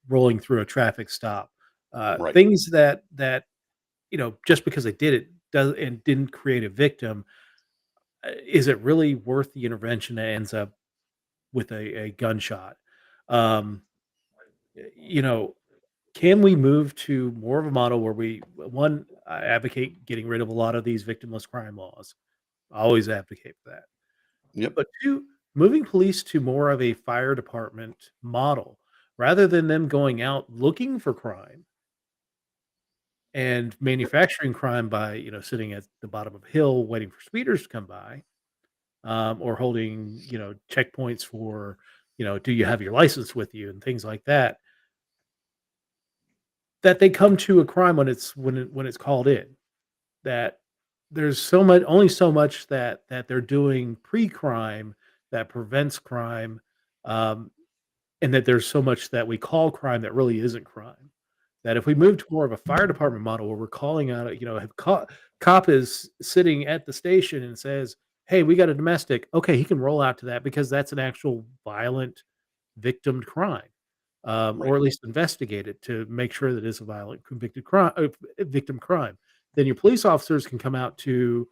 [SPEAKER 1] rolling through a traffic stop,
[SPEAKER 3] Right.
[SPEAKER 1] things that just because they did it does and didn't create a victim, is it really worth the intervention that ends up with a gunshot? Um, you know, can we move to more of a model where one, I advocate getting rid of a lot of these victimless crime laws. I always advocate for that.
[SPEAKER 3] Yep.
[SPEAKER 1] But two, moving police to more of a fire department model rather than them going out looking for crime and manufacturing crime by, sitting at the bottom of a hill waiting for speeders to come by, or holding, checkpoints for, do you have your license with you and things like that. That they come to a crime when it's called in. That there's only so much that they're doing pre-crime that prevents crime, um, and that there's so much that we call crime that really isn't crime. That if we move to more of a fire department model where we're calling out, if cop is sitting at the station and says, "Hey, we got a domestic." Okay, he can roll out to that because that's an actual violent victim crime,
[SPEAKER 3] Right.
[SPEAKER 1] or at least investigate it to make sure that it's a violent convicted crime, victim crime. Then your police officers can come out to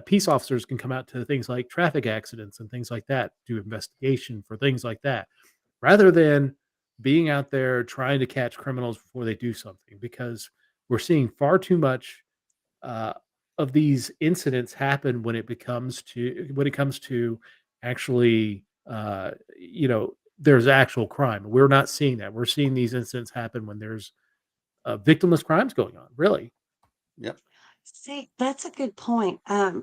[SPEAKER 1] peace officers can come out to things like traffic accidents and things like that, do investigation for things like that, rather than being out there trying to catch criminals before they do something. Because we're seeing far too much uh, of these incidents happen when it comes to actually, there's actual crime. We're not seeing that. We're seeing these incidents happen when there's victimless crimes going on. Really,
[SPEAKER 3] Yep.
[SPEAKER 2] See, that's a good point.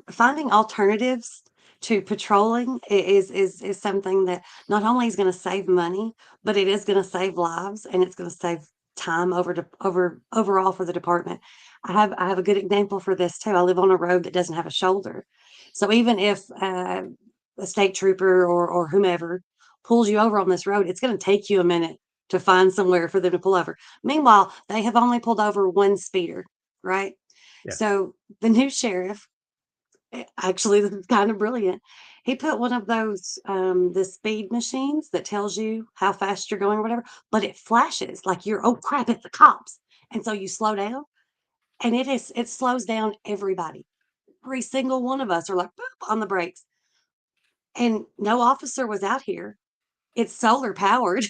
[SPEAKER 2] Finding alternatives to patrolling is something that not only is going to save money, but it is going to save lives, and it's going to save time overall for the department. I have a good example for this too. I live on a road that doesn't have a shoulder, so even if a state trooper or whomever pulls you over on this road, it's going to take you a minute to find somewhere for them to pull over. Meanwhile, they have only pulled over one speeder, right?
[SPEAKER 1] yeah,
[SPEAKER 2] So the new sheriff, actually, this is kind of brilliant. He put one of those the speed machines that tells you how fast you're going or whatever, but it flashes like you're, oh crap, it's the cops. And so you slow down, and it slows down everybody. Every single one of us are like boop on the brakes. And no officer was out here. It's solar powered.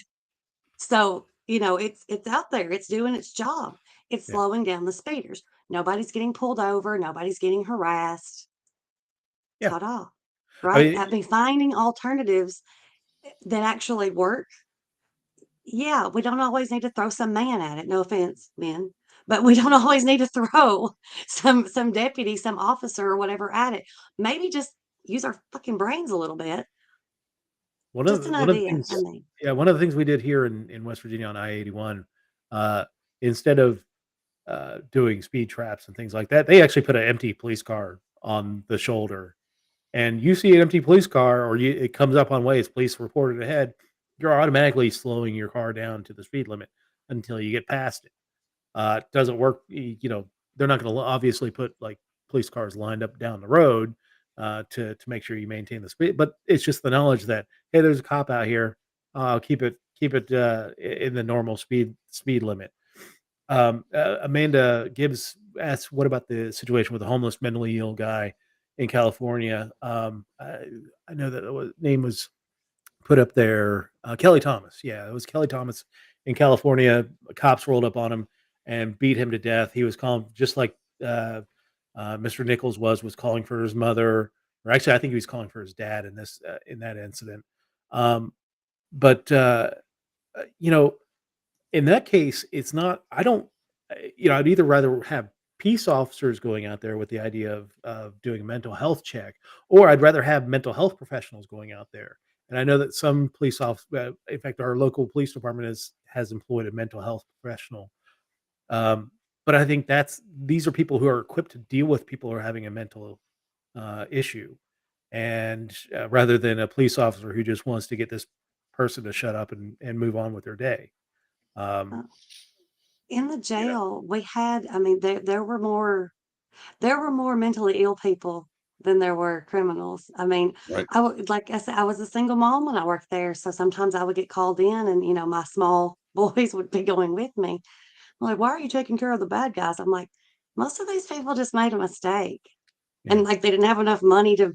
[SPEAKER 2] So it's out there. It's doing its job. It's
[SPEAKER 1] Yeah.
[SPEAKER 2] slowing down the speeders. Nobody's getting pulled over. Nobody's getting harassed.
[SPEAKER 1] Yeah.
[SPEAKER 2] Ta-da.
[SPEAKER 1] I
[SPEAKER 2] Right?
[SPEAKER 1] mean,
[SPEAKER 2] I mean, finding alternatives that actually work. Yeah, we don't always need to throw some man at it. No offense, men, but we don't always need to throw some deputy, some officer or whatever at it. Maybe just use our fucking brains a little bit. Just an
[SPEAKER 1] one of the
[SPEAKER 2] idea. I
[SPEAKER 1] things
[SPEAKER 2] mean,
[SPEAKER 1] yeah, one of the things we did here in West Virginia on I-81, uh, instead of, doing speed traps and things like that, they actually put an empty police car on the shoulder, and you see an empty police car or it comes up on ways, police reported ahead, you're automatically slowing your car down to the speed limit until you get past it. It doesn't work. They're not going to obviously put like police cars lined up down the road to make sure you maintain the speed. But it's just the knowledge that hey, there's a cop out here. Keep it in the normal speed limit. Amanda Gibbs asked, "What about the situation with the homeless mentally ill guy in California?" I know that name was put up there, Kelly Thomas. Yeah, it was Kelly Thomas in California. Cops rolled up on him and beat him to death. He was calling just like uh, Mr. Nichols was calling for his mother, or actually, I think he was calling for his dad in that incident. But you know, in that case, it's not. I don't. I'd either rather have peace officers going out there with the idea of doing a mental health check, or I'd rather have mental health professionals going out there. And I know that some police officers, in fact, our local police department has employed a mental health professional. Um, but I think these are people who are equipped to deal with people who are having a mental issue, and rather than a police officer who just wants to get this person to shut up and move on with their day. Um,
[SPEAKER 2] uh, in the
[SPEAKER 1] you know,
[SPEAKER 2] jail, I mean, there were more mentally ill people than there were criminals. I mean,
[SPEAKER 3] Right.
[SPEAKER 2] like I said, I was a single mom when I worked there, so sometimes I would get called in, and my small boys would be going with me. I'm like, why are you taking care of the bad guys? I'm like, most of these people just made a mistake,
[SPEAKER 1] yeah,
[SPEAKER 2] and like they didn't have enough money to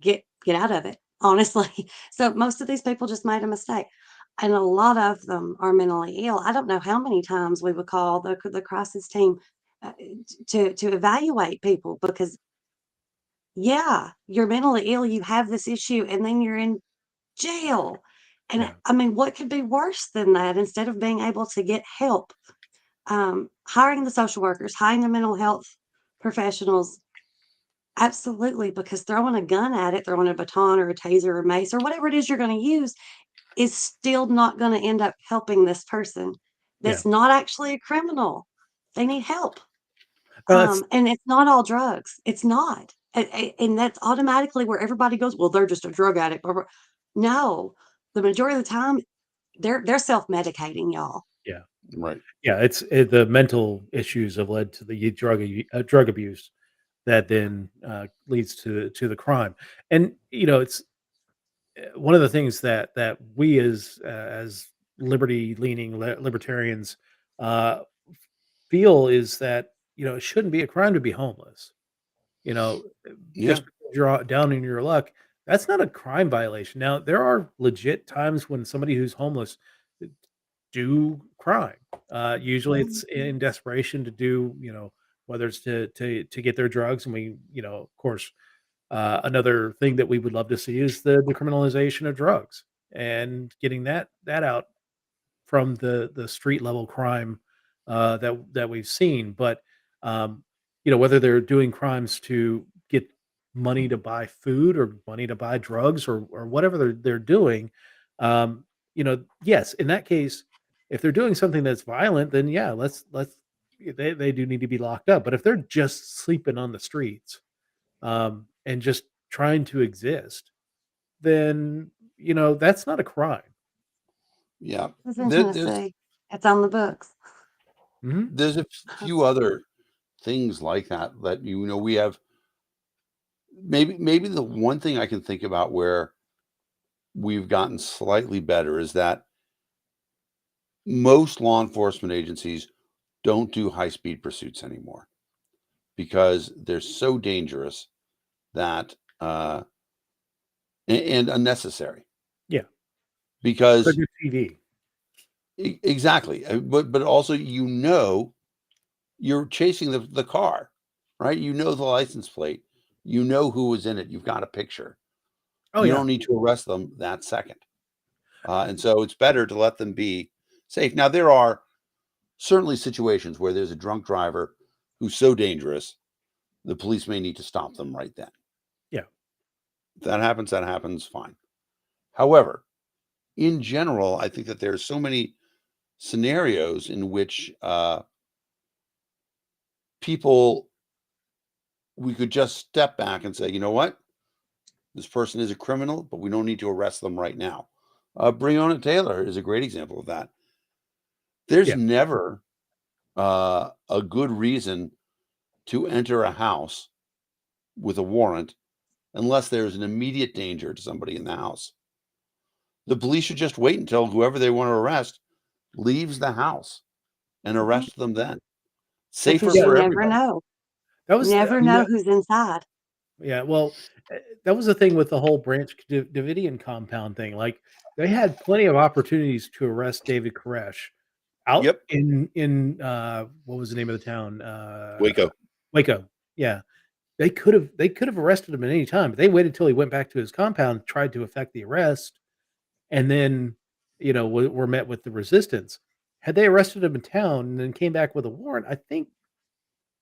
[SPEAKER 2] get out of it, honestly. So most of these people just made a mistake. And a lot of them are mentally ill. I don't know how many times we would call the crisis team to evaluate people because yeah, you're mentally ill, you have this issue, and then you're in jail. And
[SPEAKER 1] yeah,
[SPEAKER 2] I mean, what could be worse than that? Instead of being able to get help, hiring the social workers, hiring the mental health professionals. Absolutely, because throwing a gun at it, throwing a baton or a taser or mace or whatever it is you're going to use is still not going to end up helping this person
[SPEAKER 1] yeah.
[SPEAKER 2] that's not actually a criminal. They need help.
[SPEAKER 1] Well, that's
[SPEAKER 2] And it's not all drugs. It's not. And that's automatically where everybody goes, well, they're just a drug addict. Blah, blah." No, the majority of the time, they're self-medicating, y'all.
[SPEAKER 1] yeah.
[SPEAKER 3] Right.
[SPEAKER 1] Yeah, the mental issues have led to the drug abuse that then leads to the crime. And it's one of the things that we as liberty leaning libertarians uh, feel is that it shouldn't be a crime to be homeless. You know,
[SPEAKER 3] Yeah.
[SPEAKER 1] just because you're down in your luck, that's not a crime violation. Now, there are legit times when somebody who's homeless do crime. Usually it's in
[SPEAKER 2] Mhm.
[SPEAKER 1] desperation to do, whether it's to get their drugs. And we, of course, another thing that we would love to see is the decriminalization of drugs and getting that out from the street level crime that we've seen. But um, whether they're doing crimes to get money to buy food or money to buy drugs or whatever they're doing, yes, in that case, if they're doing something that's violent, then yeah, let's they do need to be locked up. But if they're just sleeping on the streets and just trying to exist, then that's not a crime.
[SPEAKER 3] Yeah.
[SPEAKER 2] It's in
[SPEAKER 3] There, there's
[SPEAKER 2] Tennessee. It's on the books.
[SPEAKER 1] Mhm.
[SPEAKER 3] there's a few other things like that we have. Maybe the one thing I can think about where we've gotten slightly better is that most law enforcement agencies don't do high speed pursuits anymore because they're so dangerous that and unnecessary
[SPEAKER 1] Yeah, they're
[SPEAKER 3] because
[SPEAKER 1] good TV.
[SPEAKER 3] Exactly. But also, you're chasing the car, right? You know the license plate. You know who was in it. You've got a picture.
[SPEAKER 1] Oh
[SPEAKER 3] You
[SPEAKER 1] yeah,
[SPEAKER 3] don't need to arrest them that second. And so it's better to let them be safe. Now, there are certainly situations where there's a drunk driver who's so dangerous, the police may need to stop them right then.
[SPEAKER 1] yeah,
[SPEAKER 3] If that happens, fine. However, in general, I think that there's so many scenarios in which people we could just step back and say, you know what, this person is a criminal, but we don't need to arrest them right now. Breonna Taylor is a great example of that. There's
[SPEAKER 1] yeah.
[SPEAKER 3] never a good reason to enter a house with a warrant unless there's an immediate danger to somebody in the house. The police should just wait until whoever they want to arrest leaves the house and
[SPEAKER 2] Mhm.
[SPEAKER 3] arrest them then. Safer
[SPEAKER 2] Because
[SPEAKER 1] Yeah,
[SPEAKER 2] you
[SPEAKER 3] for
[SPEAKER 2] never
[SPEAKER 3] everybody.
[SPEAKER 2] know.
[SPEAKER 1] that
[SPEAKER 2] You
[SPEAKER 1] was, I
[SPEAKER 2] never
[SPEAKER 1] mean,
[SPEAKER 2] know who's inside.
[SPEAKER 1] yeah. Well, that was the thing with the whole Branch Davidian compound thing. Like they had plenty of opportunities to arrest David Koresh out
[SPEAKER 3] Yep.
[SPEAKER 1] in what was the name of the town?
[SPEAKER 3] Waco.
[SPEAKER 1] Waco. Yeah. They could have arrested him at any time, but they waited till he went back to his compound, tried to effect the arrest, and then, were met with the resistance. Had they arrested him in town and then came back with a warrant, I think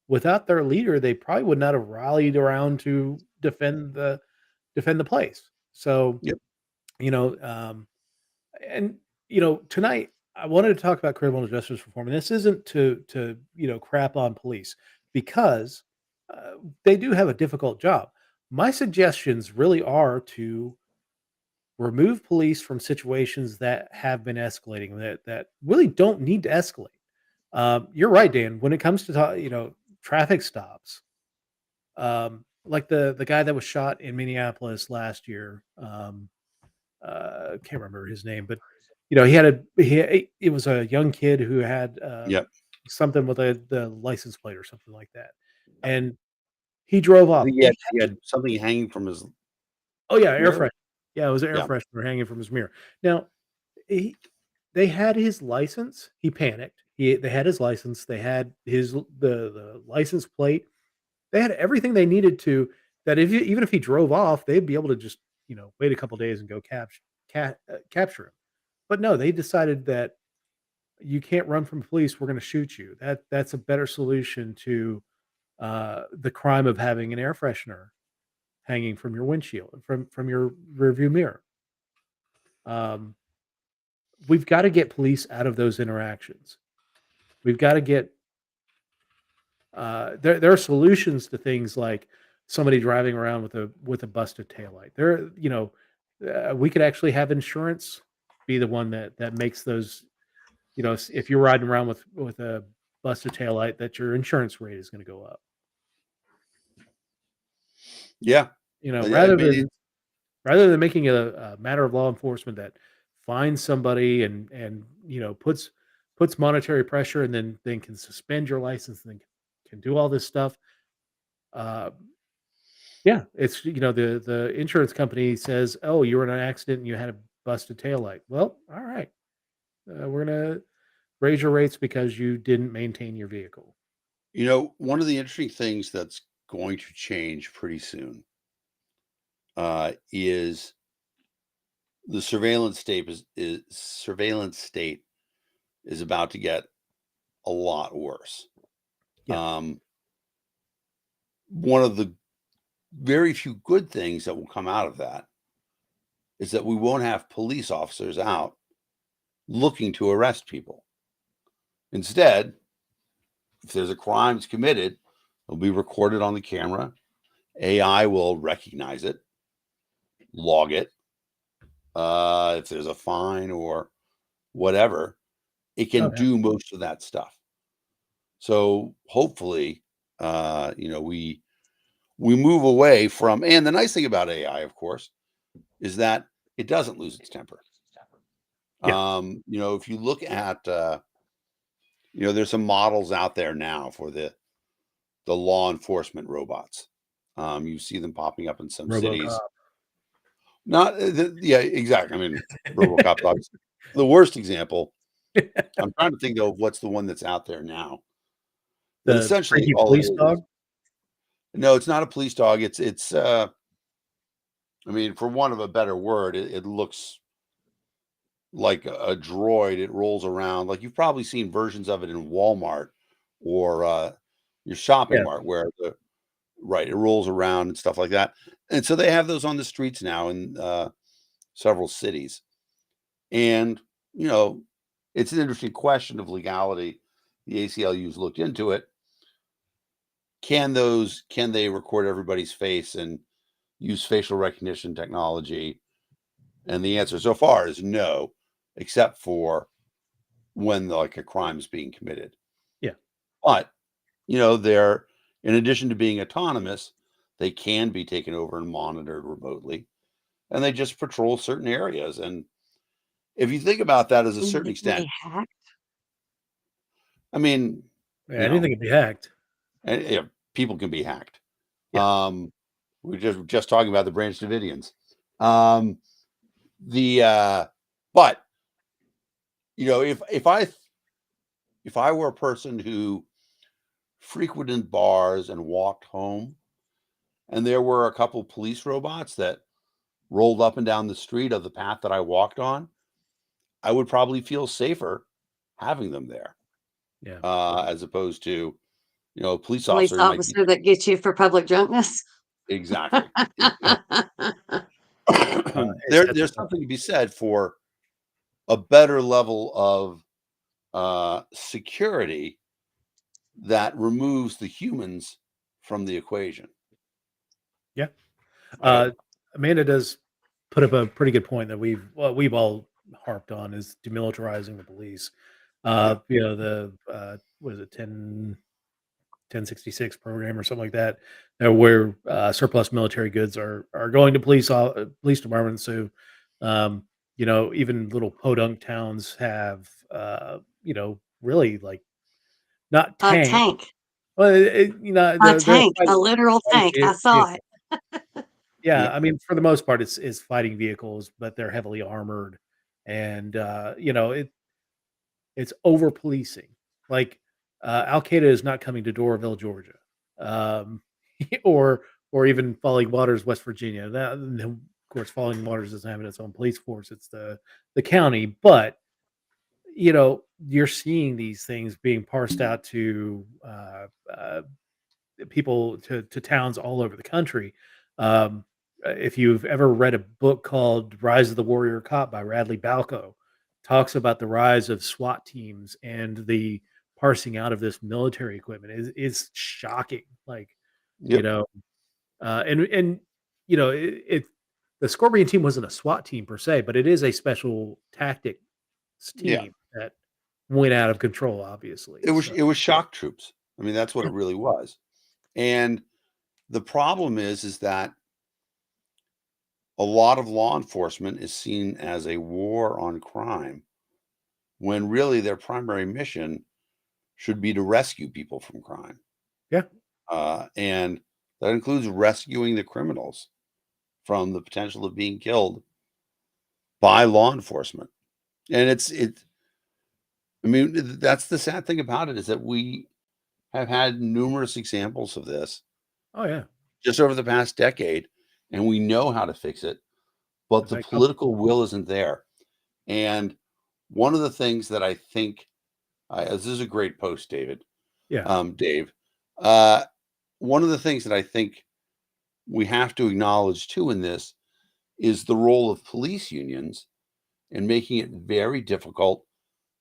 [SPEAKER 1] without their leader, they probably would not have rallied around to defend the place. So,
[SPEAKER 3] Yep.
[SPEAKER 1] you know, and tonight I wanted to talk about criminal justice reform, and this isn't to crap on police because they do have a difficult job. My suggestions really are to remove police from situations that have been escalating that really don't need to escalate. You're right, Dan. When it comes to traffic stops, like the guy that was shot in Minneapolis last year. Can't remember his name, but it was a young kid who had
[SPEAKER 3] Yep.
[SPEAKER 1] something with the license plate or something like that, and he drove
[SPEAKER 3] I
[SPEAKER 1] off.
[SPEAKER 3] think he had something hanging from his
[SPEAKER 1] Oh yeah, air
[SPEAKER 3] mirror.
[SPEAKER 1] freshener. Yeah, it was an air
[SPEAKER 3] Yeah.
[SPEAKER 1] freshener hanging from his mirror. Now, he they had his license. He panicked. They had his license. They had the license plate. They had everything they needed to that even if he drove off, they'd be able to just, wait a couple days and go capture him. But no, they decided that you can't run from police. We're going to shoot you. That's a better solution to the crime of having an air freshener hanging from your windshield, from your rearview mirror. Um, we've got to get police out of those interactions. We've got to get there are solutions to things like somebody driving around with a busted taillight. We could actually have insurance be the one that makes those. If you're riding around with a busted taillight, that your insurance rate is going to go up.
[SPEAKER 3] Yeah. I
[SPEAKER 1] Rather
[SPEAKER 3] mean,
[SPEAKER 1] than making a matter of law enforcement that finds somebody and puts monetary pressure and then can suspend your license and then can do all this stuff. Uh, yeah, it's the insurance company says, "Oh, you were in an accident and you had a busted taillight." Well, all right, we're gonna raise your rates because you didn't maintain your vehicle.
[SPEAKER 3] one of the interesting things that's going to change pretty soon is the surveillance state is about to get a lot worse.
[SPEAKER 1] Yeah,
[SPEAKER 3] Um, one of the very few good things that will come out of that is that we won't have police officers out looking to arrest people. Instead, if there's a crime that's committed, it'll be recorded on the camera. AI will recognize it, log it. If there's a fine or whatever, it
[SPEAKER 1] oh
[SPEAKER 3] can
[SPEAKER 1] yeah,
[SPEAKER 3] do most of that stuff. So hopefully, we move away from. And the nice thing about AI, of course, is that it doesn't lose its temper.
[SPEAKER 1] yeah.
[SPEAKER 3] If you look at, there's some models out there now for the law enforcement robots. You see them popping up in some cities.
[SPEAKER 1] RoboCop.
[SPEAKER 3] Not, yeah, exactly. I mean, RoboCop's obviously the worst example. I'm trying to think of what's the one that's out there now. But
[SPEAKER 1] The
[SPEAKER 3] essentially,
[SPEAKER 1] freaky
[SPEAKER 3] all it
[SPEAKER 1] police
[SPEAKER 3] is
[SPEAKER 1] dog?
[SPEAKER 3] no, it's not a police dog. It's I mean, for want of a better word, it looks like a droid. It rolls around. Like you've probably seen versions of it in Walmart or your shopping
[SPEAKER 1] Yeah.
[SPEAKER 3] mart where the right, it rolls around and stuff like that. And so they have those on the streets now in several cities. And, you know, it's an interesting question of legality. The ACLU's looked into it. Can they record everybody's face and use facial recognition technology? And the answer so far is no, except for when like a crime is being committed.
[SPEAKER 1] Yeah.
[SPEAKER 3] But, you know, they're in addition to being autonomous, they can be taken over and monitored remotely, and they just patrol certain areas. And if you think about that as a
[SPEAKER 2] And
[SPEAKER 3] certain
[SPEAKER 2] they can
[SPEAKER 3] extent,
[SPEAKER 2] be hacked.
[SPEAKER 3] I mean,
[SPEAKER 1] Yeah,
[SPEAKER 3] you know,
[SPEAKER 1] anything can be hacked.
[SPEAKER 3] and, you know, people can be hacked.
[SPEAKER 1] Yeah.
[SPEAKER 3] We're just talking about the Branch Davidians. Um, the but you know, if I were a person who frequented bars and walked home, and there were a couple police robots that rolled up and down the street of the path that I walked on, I would probably feel safer having them there,
[SPEAKER 1] Yeah.
[SPEAKER 3] as opposed to, you know, a police
[SPEAKER 2] Police
[SPEAKER 3] officer might be
[SPEAKER 2] officer that gets you for public drunkenness.
[SPEAKER 3] exactly.
[SPEAKER 1] It's that
[SPEAKER 3] There's something to be said for a better level of security that removes the humans from the equation.
[SPEAKER 1] yeah.
[SPEAKER 3] I hope.
[SPEAKER 1] Amanda does put up a pretty good point that we've all harped on is demilitarizing the police.
[SPEAKER 3] Yeah.
[SPEAKER 1] You know, the what is it, 1066 program or something like that, where surplus military goods are going to police departments. So, um, you know, even little podunk towns have you know, really like not
[SPEAKER 2] A
[SPEAKER 1] tank.
[SPEAKER 2] tank,
[SPEAKER 1] Well, you know,
[SPEAKER 2] a
[SPEAKER 1] they're
[SPEAKER 2] tank, a literal tank. I saw it.
[SPEAKER 1] yeah,
[SPEAKER 3] Yep.
[SPEAKER 1] I mean, for the most part, it's fighting vehicles, but they're heavily armored, and you know, it's over policing. Like Al Qaeda is not coming to Doraville, Georgia, um, or even Falling Waters, West Virginia. That, and of course, Falling Waters doesn't have its own police force; it's the county. But you know, you're seeing these things being parsed out to people to towns all over the country. Um, if you've ever read a book called Rise of the Warrior Cop by Radley Balco, talks about the rise of SWAT teams and the parsing out of this military equipment is shocking. Like, you
[SPEAKER 3] Yep.
[SPEAKER 1] know, and you know, the Scorpion team wasn't a SWAT team per se, but it is a special tactics
[SPEAKER 3] Yeah.
[SPEAKER 1] team that went out of control, obviously. So
[SPEAKER 3] It was shock troops. I mean, that's what
[SPEAKER 1] yeah,
[SPEAKER 3] it really was. And the problem is that a lot of law enforcement is seen as a war on crime when really their primary mission should be to rescue people from crime.
[SPEAKER 1] yeah,
[SPEAKER 3] And that includes rescuing the criminals from the potential of being killed by law enforcement. And I mean, that's the sad thing about it is that we have had numerous examples of this
[SPEAKER 1] oh yeah.
[SPEAKER 3] just over the past decade, and we know how to fix it, but
[SPEAKER 1] In
[SPEAKER 3] the
[SPEAKER 1] fact,
[SPEAKER 3] political will isn't there. And one of the things that I think, this is a great post,
[SPEAKER 1] yeah,
[SPEAKER 3] Dave. Uh, one of the things that I think we have to acknowledge too in this is the role of police unions in making it very difficult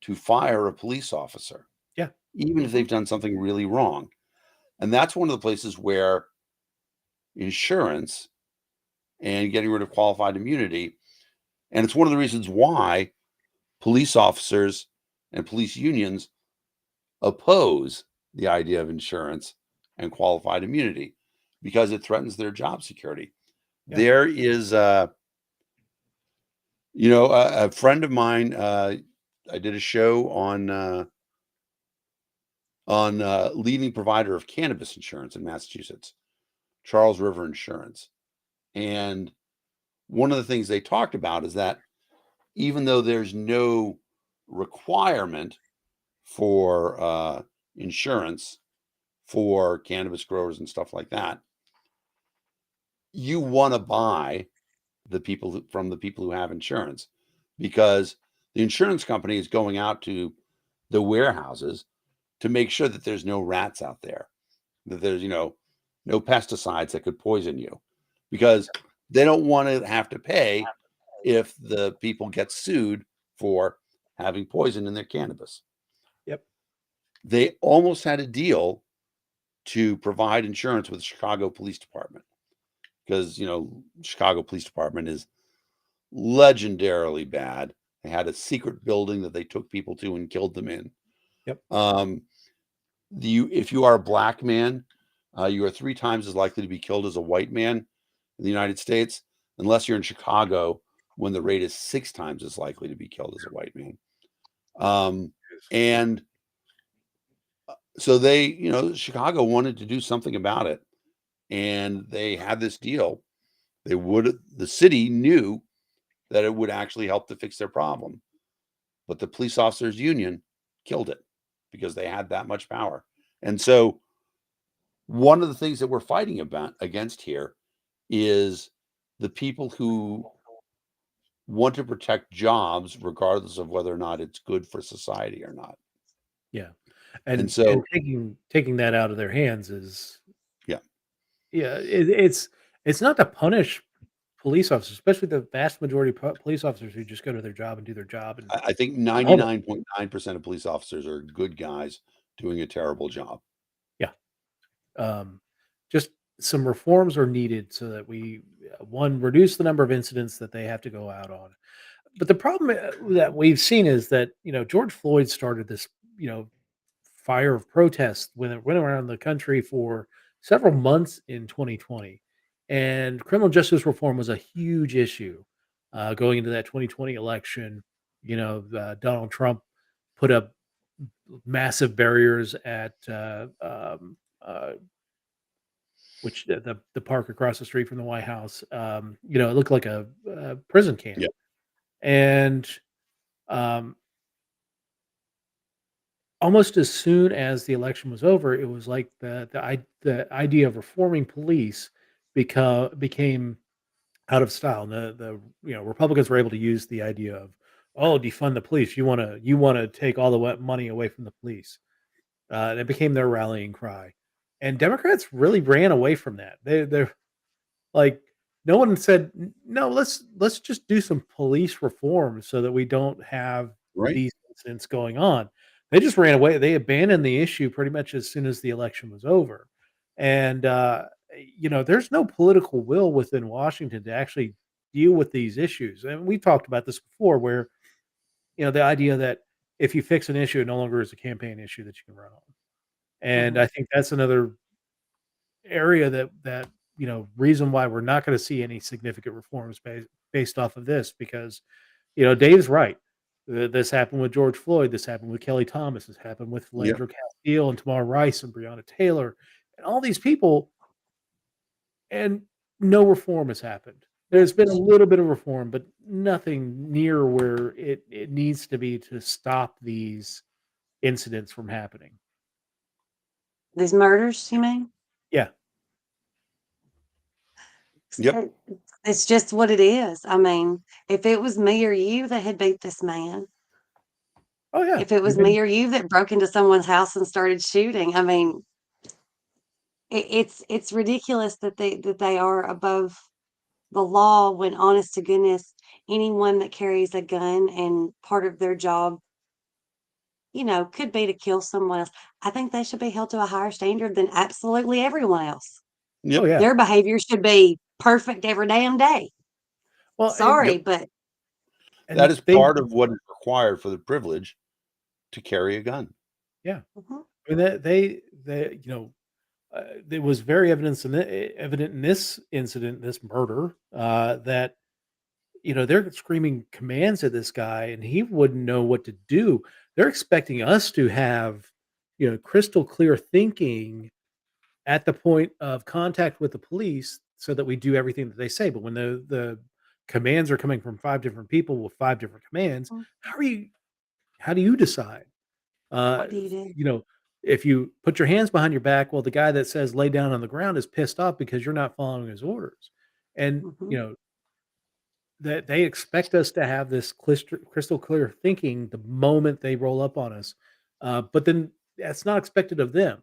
[SPEAKER 3] to fire a police officer,
[SPEAKER 1] yeah.
[SPEAKER 3] even if
[SPEAKER 2] Mhm.
[SPEAKER 3] they've done something really wrong. And that's one of the places where insurance and getting rid of qualified immunity, and it's one of the reasons why police officers and police unions oppose the idea of insurance and qualified immunity because it threatens their job security.
[SPEAKER 1] Yeah.
[SPEAKER 3] There is, a friend of mine. I did a show on leading provider of cannabis insurance in Massachusetts, Charles River Insurance, and one of the things they talked about is that even though there's no requirement for insurance for cannabis growers and stuff like that, you want to buy from the people who have insurance, because the insurance company is going out to the warehouses to make sure that there's no rats out there, that there's, no pesticides that could poison you, because they don't want to have to pay if the people get sued for having poison in their cannabis.
[SPEAKER 1] Yep.
[SPEAKER 3] They almost had a deal to provide insurance with the Chicago Police Department, because, Chicago Police Department is legendarily bad. They had a secret building that they took people to and killed them in.
[SPEAKER 1] Yep.
[SPEAKER 3] If you are a black man, you are 3 times as likely to be killed as a white man in the United States, unless you're in Chicago, when the rate is 6 times as likely to be killed as a white man. And so Chicago wanted to do something about it, and they had this deal. The city knew that it would actually help to fix their problem, but the police officers union killed it because they had that much power. And so one of the things that we're fighting against here is the people who want to protect jobs regardless of whether or not it's good for society or not.
[SPEAKER 1] Yeah.
[SPEAKER 3] And
[SPEAKER 1] And
[SPEAKER 3] so
[SPEAKER 1] taking that out of their hands is
[SPEAKER 3] Yeah.
[SPEAKER 1] It's not to punish police officers, especially the vast majority of police officers who just go to their job and do their job and
[SPEAKER 3] I think
[SPEAKER 1] go home.
[SPEAKER 3] 99.9% of police officers are good guys doing a terrible job.
[SPEAKER 1] Yeah. Just some reforms are needed so that we, one, reduce the number of incidents that they have to go out on. But the problem that we've seen is that, George Floyd started this, fire of protest when it went around the country for several months in 2020. And criminal justice reform was a huge issue going into that 2020 election. Donald Trump put up massive barriers at which the park across the street from the White House. It looked like a prison camp.
[SPEAKER 3] Yep.
[SPEAKER 1] And um, almost as soon as the election was over, it was like the idea of reforming police became out of style. And the Republicans were able to use the idea of, defund the police. You want to take all the money away from the police. And it became their rallying cry. And Democrats really ran away from that. They're like, no one said, no, let's just do some police reform so that we don't have
[SPEAKER 3] Right.
[SPEAKER 1] these incidents going on. They just ran away. They abandoned the issue pretty much as soon as the election was over. And there's no political will within Washington to actually deal with these issues. And we've talked about this before, where the idea that if you fix an issue, it no longer is a campaign issue that you can run on. And
[SPEAKER 2] Mhm.
[SPEAKER 1] I think that's another area that reason why we're not going to see any significant reforms based off of this, because Dave's right. This happened with George Floyd. This happened with Kelly Thomas. This happened with
[SPEAKER 3] Yep.
[SPEAKER 1] Landrew Castile and Tamar Rice and Breonna Taylor and all these people, and no reform has happened. There's been a little bit of reform, but nothing near where it needs to be to stop these incidents from happening.
[SPEAKER 2] These murders, you mean?
[SPEAKER 1] Yeah.
[SPEAKER 3] Yep.
[SPEAKER 2] It's just what it is. I mean, if it was me or you that had beat this man,
[SPEAKER 1] Oh yeah.
[SPEAKER 2] if it was me or you that broke into someone's house and started shooting, I mean, it's ridiculous that they are above the law when, honest to goodness, anyone that carries a gun and part of their job, could be to kill someone else. I think they should be held to a higher standard than absolutely everyone else.
[SPEAKER 3] Yep.
[SPEAKER 1] Oh yeah.
[SPEAKER 2] Their behavior should be perfect every damn day.
[SPEAKER 1] Well,
[SPEAKER 2] Sorry,
[SPEAKER 3] Yep.
[SPEAKER 2] but
[SPEAKER 3] That is
[SPEAKER 1] they
[SPEAKER 3] part of what is required for the privilege to carry a gun.
[SPEAKER 1] yeah.
[SPEAKER 2] Mhm.
[SPEAKER 1] I mean, it was very evident in this incident, this murder, that they're screaming commands at this guy, and he wouldn't know what to do. They're expecting us to have crystal clear thinking at the point of contact with the police, so that we do everything that they say. But when the commands are coming from 5 different people with 5 different commands,
[SPEAKER 2] Mm.
[SPEAKER 1] how are you How do you decide?
[SPEAKER 2] What do you do?
[SPEAKER 1] You know, if you put your hands behind your back, well, the guy that says lay down on the ground is pissed off because you're not following his orders. And,
[SPEAKER 2] Mhm.
[SPEAKER 1] you know, that they expect us to have this crystal clear thinking the moment they roll up on us. But then that's not expected of them.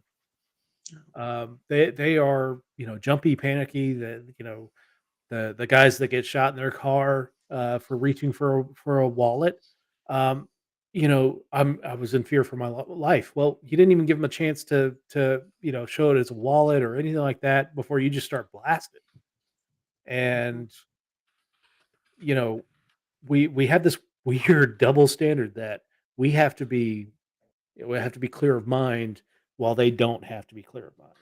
[SPEAKER 1] They are, you know, jumpy, panicky, you know, the guys that get shot in their car for reaching for a wallet. Um, you know, I was in fear for my life. Well, you didn't even give them a chance to you know show it as a wallet or anything like that before you just start blasting. And you know, we have this weird double standard that we have to be we have to be clear of mind while they don't have to be clear of mind.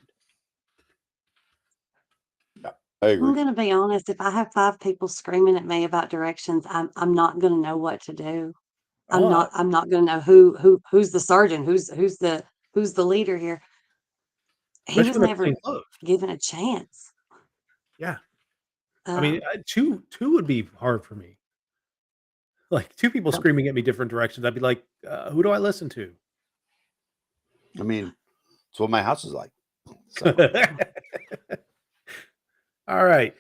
[SPEAKER 3] Yeah, I
[SPEAKER 2] I'm
[SPEAKER 3] agree.
[SPEAKER 2] gonna be honest, if I have 5 people screaming at me about directions, I'm not gonna know what to do.
[SPEAKER 1] Oh,
[SPEAKER 2] I'm not gonna know who's the sergeant, who's the leader here. He
[SPEAKER 1] especially
[SPEAKER 2] was
[SPEAKER 1] when they're playing
[SPEAKER 2] never
[SPEAKER 1] close.
[SPEAKER 2] given a chance.
[SPEAKER 1] Yeah, I mean,
[SPEAKER 2] Um,
[SPEAKER 1] two would be hard for me. Like, 2 people
[SPEAKER 2] so
[SPEAKER 1] screaming at me different directions, I'd be like, "Who do I listen to?"
[SPEAKER 3] I mean, it's what my house is like. So
[SPEAKER 1] Alright.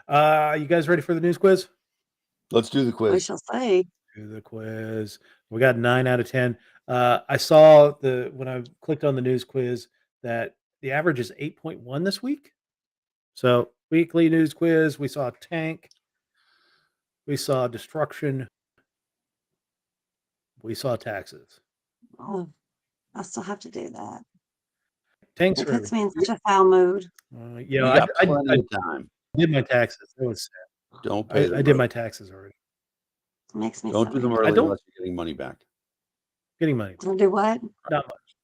[SPEAKER 1] You guys ready for the news quiz?
[SPEAKER 3] let's do the
[SPEAKER 2] we
[SPEAKER 3] quiz.
[SPEAKER 2] shall see.
[SPEAKER 1] Do the quiz. We got 9 out of 10. I saw when I clicked on the news quiz that the average is 8.1 this week. So, weekly news quiz, we saw tank, we saw destruction, we saw taxes.
[SPEAKER 2] Oh, I still have to do that.
[SPEAKER 1] Tanks
[SPEAKER 2] It
[SPEAKER 1] are
[SPEAKER 2] puts
[SPEAKER 1] everything.
[SPEAKER 2] me in such a foul mood.
[SPEAKER 1] Yeah,
[SPEAKER 3] You got plenty of time.
[SPEAKER 1] did my taxes. That was sad.
[SPEAKER 3] Don't pay
[SPEAKER 1] I
[SPEAKER 3] them
[SPEAKER 1] did
[SPEAKER 3] early.
[SPEAKER 1] my taxes already.
[SPEAKER 2] It makes me
[SPEAKER 3] Don't
[SPEAKER 2] so
[SPEAKER 3] do them
[SPEAKER 1] I
[SPEAKER 3] early
[SPEAKER 1] don't
[SPEAKER 3] unless you're getting money back.
[SPEAKER 1] getting money.
[SPEAKER 2] Wanna do what?
[SPEAKER 1] Not much.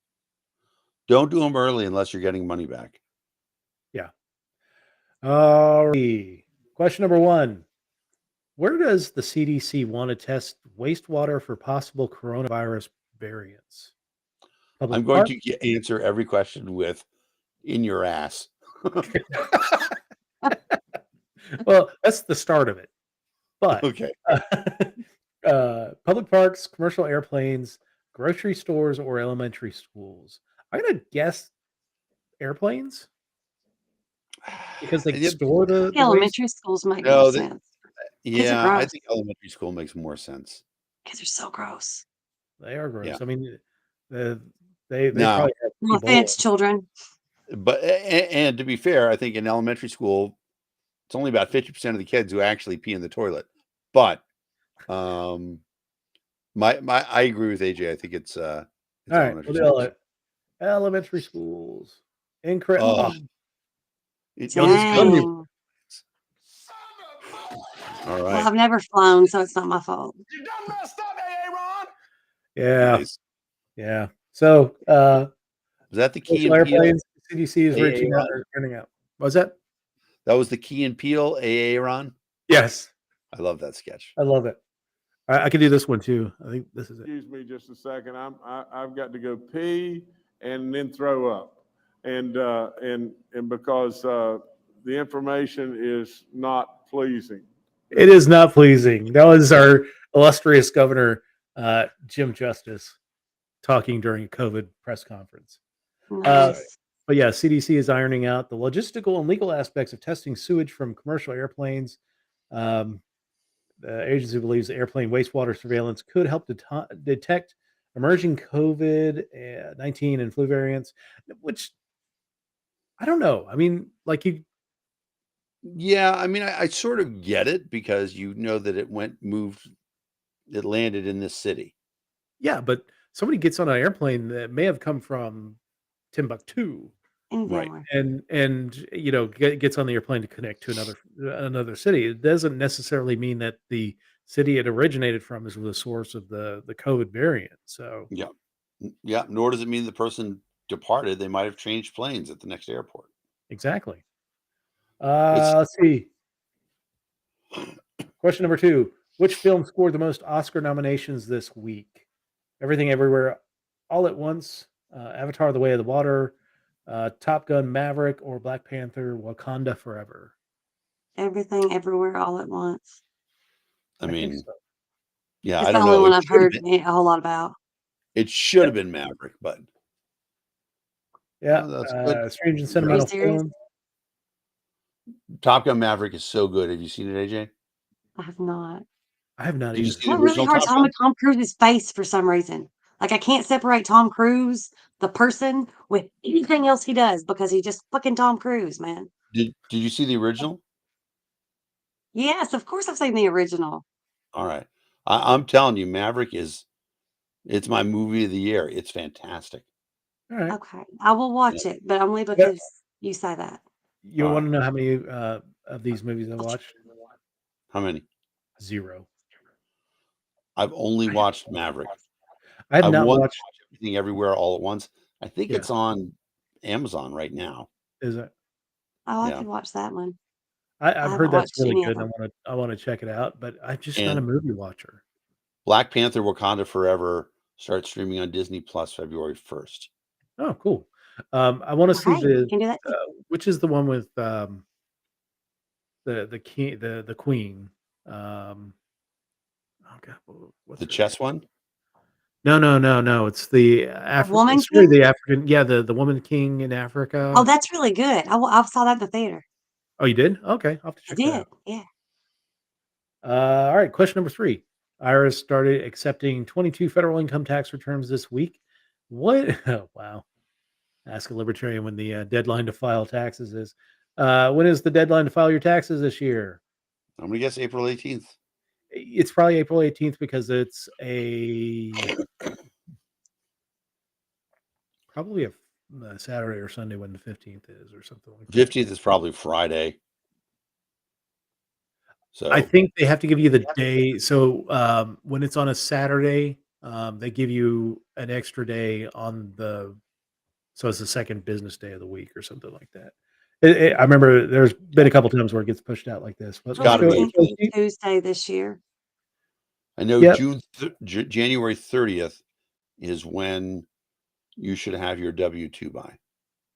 [SPEAKER 3] Don't do them early unless you're getting money back.
[SPEAKER 1] Yeah. Alrighty. Question number 1. Where does the CDC want to test wastewater for possible coronavirus variants?
[SPEAKER 3] I'm
[SPEAKER 1] Public
[SPEAKER 3] going
[SPEAKER 1] park?
[SPEAKER 3] to answer every question with in your ass.
[SPEAKER 1] Well, that's the start of it. But
[SPEAKER 3] Okay.
[SPEAKER 1] public parks, commercial airplanes, grocery stores, or elementary schools. I'm gonna guess airplanes because they
[SPEAKER 3] Yeah,
[SPEAKER 1] store
[SPEAKER 2] The
[SPEAKER 1] the waste.
[SPEAKER 2] elementary schools make more
[SPEAKER 3] no,
[SPEAKER 2] sense. Kids are
[SPEAKER 3] yeah, I
[SPEAKER 2] gross.
[SPEAKER 3] think elementary school makes more sense.
[SPEAKER 2] Kids are so gross.
[SPEAKER 1] They are
[SPEAKER 3] Yeah.
[SPEAKER 1] gross. I mean, uh, they
[SPEAKER 3] Now,
[SPEAKER 1] probably have
[SPEAKER 2] No
[SPEAKER 1] Ebola.
[SPEAKER 2] offense, children.
[SPEAKER 3] but and to be fair, I think in elementary school, it's only about 50% of the kids who actually pee in the toilet. But um my I agree with AJ. I think it's
[SPEAKER 1] All right,
[SPEAKER 3] elementary
[SPEAKER 1] we'll do
[SPEAKER 3] schools.
[SPEAKER 1] elementary schools. Incorrect.
[SPEAKER 3] Oh,
[SPEAKER 1] No, this is gonna be
[SPEAKER 2] Dang.
[SPEAKER 3] all
[SPEAKER 2] Well,
[SPEAKER 3] right.
[SPEAKER 2] I've never flown, so it's not my fault.
[SPEAKER 3] You done messed up, Aaron.
[SPEAKER 1] yeah,
[SPEAKER 3] Nice.
[SPEAKER 1] yeah. So,
[SPEAKER 3] Was that the Key
[SPEAKER 1] commercial
[SPEAKER 3] and Peele
[SPEAKER 1] airplanes, CDC is
[SPEAKER 3] AA
[SPEAKER 1] reaching out
[SPEAKER 3] Ron?
[SPEAKER 1] or turning out. Was that?
[SPEAKER 3] That was the Key and Peele AA Ron?
[SPEAKER 1] Yes,
[SPEAKER 3] I love that sketch.
[SPEAKER 1] I love it. I could do this one too. I think this is it.
[SPEAKER 4] Excuse me just a second. I've got to go pee and then throw up, and because the information is not pleasing.
[SPEAKER 1] It is not pleasing. That was our illustrious governor, Jim Justice, talking during a COVID press conference.
[SPEAKER 2] Nice.
[SPEAKER 1] But yeah, CDC is ironing out the logistical and legal aspects of testing sewage from commercial airplanes. Um, the agency believes airplane wastewater surveillance could help detect emerging COVID 19 and flu variants, which I don't know. I mean, like you,
[SPEAKER 3] Yeah, I mean, I sort of get it because you know that it landed in this city.
[SPEAKER 1] yeah, but somebody gets on an airplane that may have come from Timbuktu
[SPEAKER 3] Right.
[SPEAKER 2] Anywhere.
[SPEAKER 1] and you know gets on the airplane to connect to another city. It doesn't necessarily mean that the city it originated from is the source of the COVID variant. So
[SPEAKER 3] Yeah. Yeah. Nor does it mean the person departed. They might have changed planes at the next airport.
[SPEAKER 1] exactly.
[SPEAKER 3] It's
[SPEAKER 1] Let's see. Question number 2: which film scored the most Oscar nominations this week? Everything, Everywhere, All at Once, Avatar: The Way of the Water, Top Gun: Maverick, or Black Panther: Wakanda Forever.
[SPEAKER 2] Everything, everywhere, all at once.
[SPEAKER 3] I
[SPEAKER 1] I think
[SPEAKER 3] mean,
[SPEAKER 1] so.
[SPEAKER 3] yeah,
[SPEAKER 2] It's
[SPEAKER 3] I
[SPEAKER 2] the
[SPEAKER 3] don't
[SPEAKER 2] only
[SPEAKER 3] know.
[SPEAKER 2] one
[SPEAKER 3] It
[SPEAKER 2] I've
[SPEAKER 3] could have
[SPEAKER 2] heard
[SPEAKER 3] been
[SPEAKER 2] a whole lot about.
[SPEAKER 3] It should have been Maverick, but
[SPEAKER 1] Yeah,
[SPEAKER 3] that's good.
[SPEAKER 1] strange and
[SPEAKER 3] Great.
[SPEAKER 1] sentimental
[SPEAKER 2] serious?
[SPEAKER 1] film.
[SPEAKER 3] Top Gun Maverick is so good. Have you seen it, AJ?
[SPEAKER 2] I have not.
[SPEAKER 1] I have not
[SPEAKER 3] Did you
[SPEAKER 1] either.
[SPEAKER 3] see
[SPEAKER 2] I
[SPEAKER 3] the
[SPEAKER 2] have a really
[SPEAKER 3] original
[SPEAKER 2] hard
[SPEAKER 3] Top
[SPEAKER 2] time
[SPEAKER 3] Gun?
[SPEAKER 2] with Tom Cruise's face for some reason. Like I can't separate Tom Cruise, the person, with anything else he does because he's just fucking Tom Cruise, man.
[SPEAKER 3] Did you see the original?
[SPEAKER 2] Yes, of course I've seen the original.
[SPEAKER 3] All right. I'm telling you, Maverick it's my movie of the year. It's fantastic.
[SPEAKER 1] All right.
[SPEAKER 2] Okay, I will
[SPEAKER 3] Yeah.
[SPEAKER 2] watch it, but only because you say that.
[SPEAKER 1] You
[SPEAKER 3] All
[SPEAKER 1] want
[SPEAKER 3] right.
[SPEAKER 1] to know how many of these movies I watched?
[SPEAKER 3] How many?
[SPEAKER 1] 0.
[SPEAKER 3] I've only watched Maverick.
[SPEAKER 1] I have
[SPEAKER 3] I
[SPEAKER 1] not
[SPEAKER 3] want to
[SPEAKER 1] watched.
[SPEAKER 3] watch everything everywhere all at once. I think
[SPEAKER 1] Yeah.
[SPEAKER 3] it's on Amazon right now.
[SPEAKER 1] Is it?
[SPEAKER 2] Oh, I
[SPEAKER 3] Yeah.
[SPEAKER 2] could watch that one.
[SPEAKER 1] I've
[SPEAKER 2] haven't
[SPEAKER 1] heard that's
[SPEAKER 2] watched
[SPEAKER 1] really
[SPEAKER 2] any of
[SPEAKER 1] good. And
[SPEAKER 2] them.
[SPEAKER 1] I want to check it out, but I'm just not a
[SPEAKER 3] And
[SPEAKER 1] movie watcher.
[SPEAKER 3] Black Panther: Wakanda Forever starts streaming on Disney Plus February 1st.
[SPEAKER 1] Oh, cool. I want to see
[SPEAKER 2] Okay, you can do that too.
[SPEAKER 1] which is the one with the king, the queen. Oh God, what's
[SPEAKER 3] The
[SPEAKER 1] her
[SPEAKER 3] chess
[SPEAKER 1] name?
[SPEAKER 3] one?
[SPEAKER 1] No. It's the
[SPEAKER 2] Woman
[SPEAKER 1] sorry,
[SPEAKER 2] King?
[SPEAKER 1] the African. Yeah, the woman king in
[SPEAKER 2] Oh,
[SPEAKER 1] Africa.
[SPEAKER 2] that's really good. I saw that in the theater.
[SPEAKER 1] Oh, you did? Okay, I'll have to
[SPEAKER 2] I
[SPEAKER 1] check that out.
[SPEAKER 2] did. Yeah.
[SPEAKER 1] All right, question number 3. IRS started accepting 22 federal income tax returns this week. What? Oh, wow. Ask a libertarian when the deadline to file taxes is. When is the deadline to file your taxes this year?
[SPEAKER 3] I'm gonna guess April 18th.
[SPEAKER 1] It's probably April 18th because it's probably a Saturday or Sunday when the 15th is or something like that.
[SPEAKER 3] 15th is probably Friday.
[SPEAKER 1] I
[SPEAKER 3] So
[SPEAKER 1] think they have to give you the day. So when it's on a Saturday, they give you an extra day on so it's the second business day of the week or something like that. I remember there's been a couple times where it gets pushed out like this. But
[SPEAKER 3] it's
[SPEAKER 2] The
[SPEAKER 1] let's
[SPEAKER 3] got to
[SPEAKER 1] go.
[SPEAKER 3] be.
[SPEAKER 2] 15th
[SPEAKER 1] April
[SPEAKER 2] is a
[SPEAKER 1] 18th.
[SPEAKER 2] Tuesday this year.
[SPEAKER 3] I know
[SPEAKER 1] Yep.
[SPEAKER 3] January 30th is when you should have your W-2 by.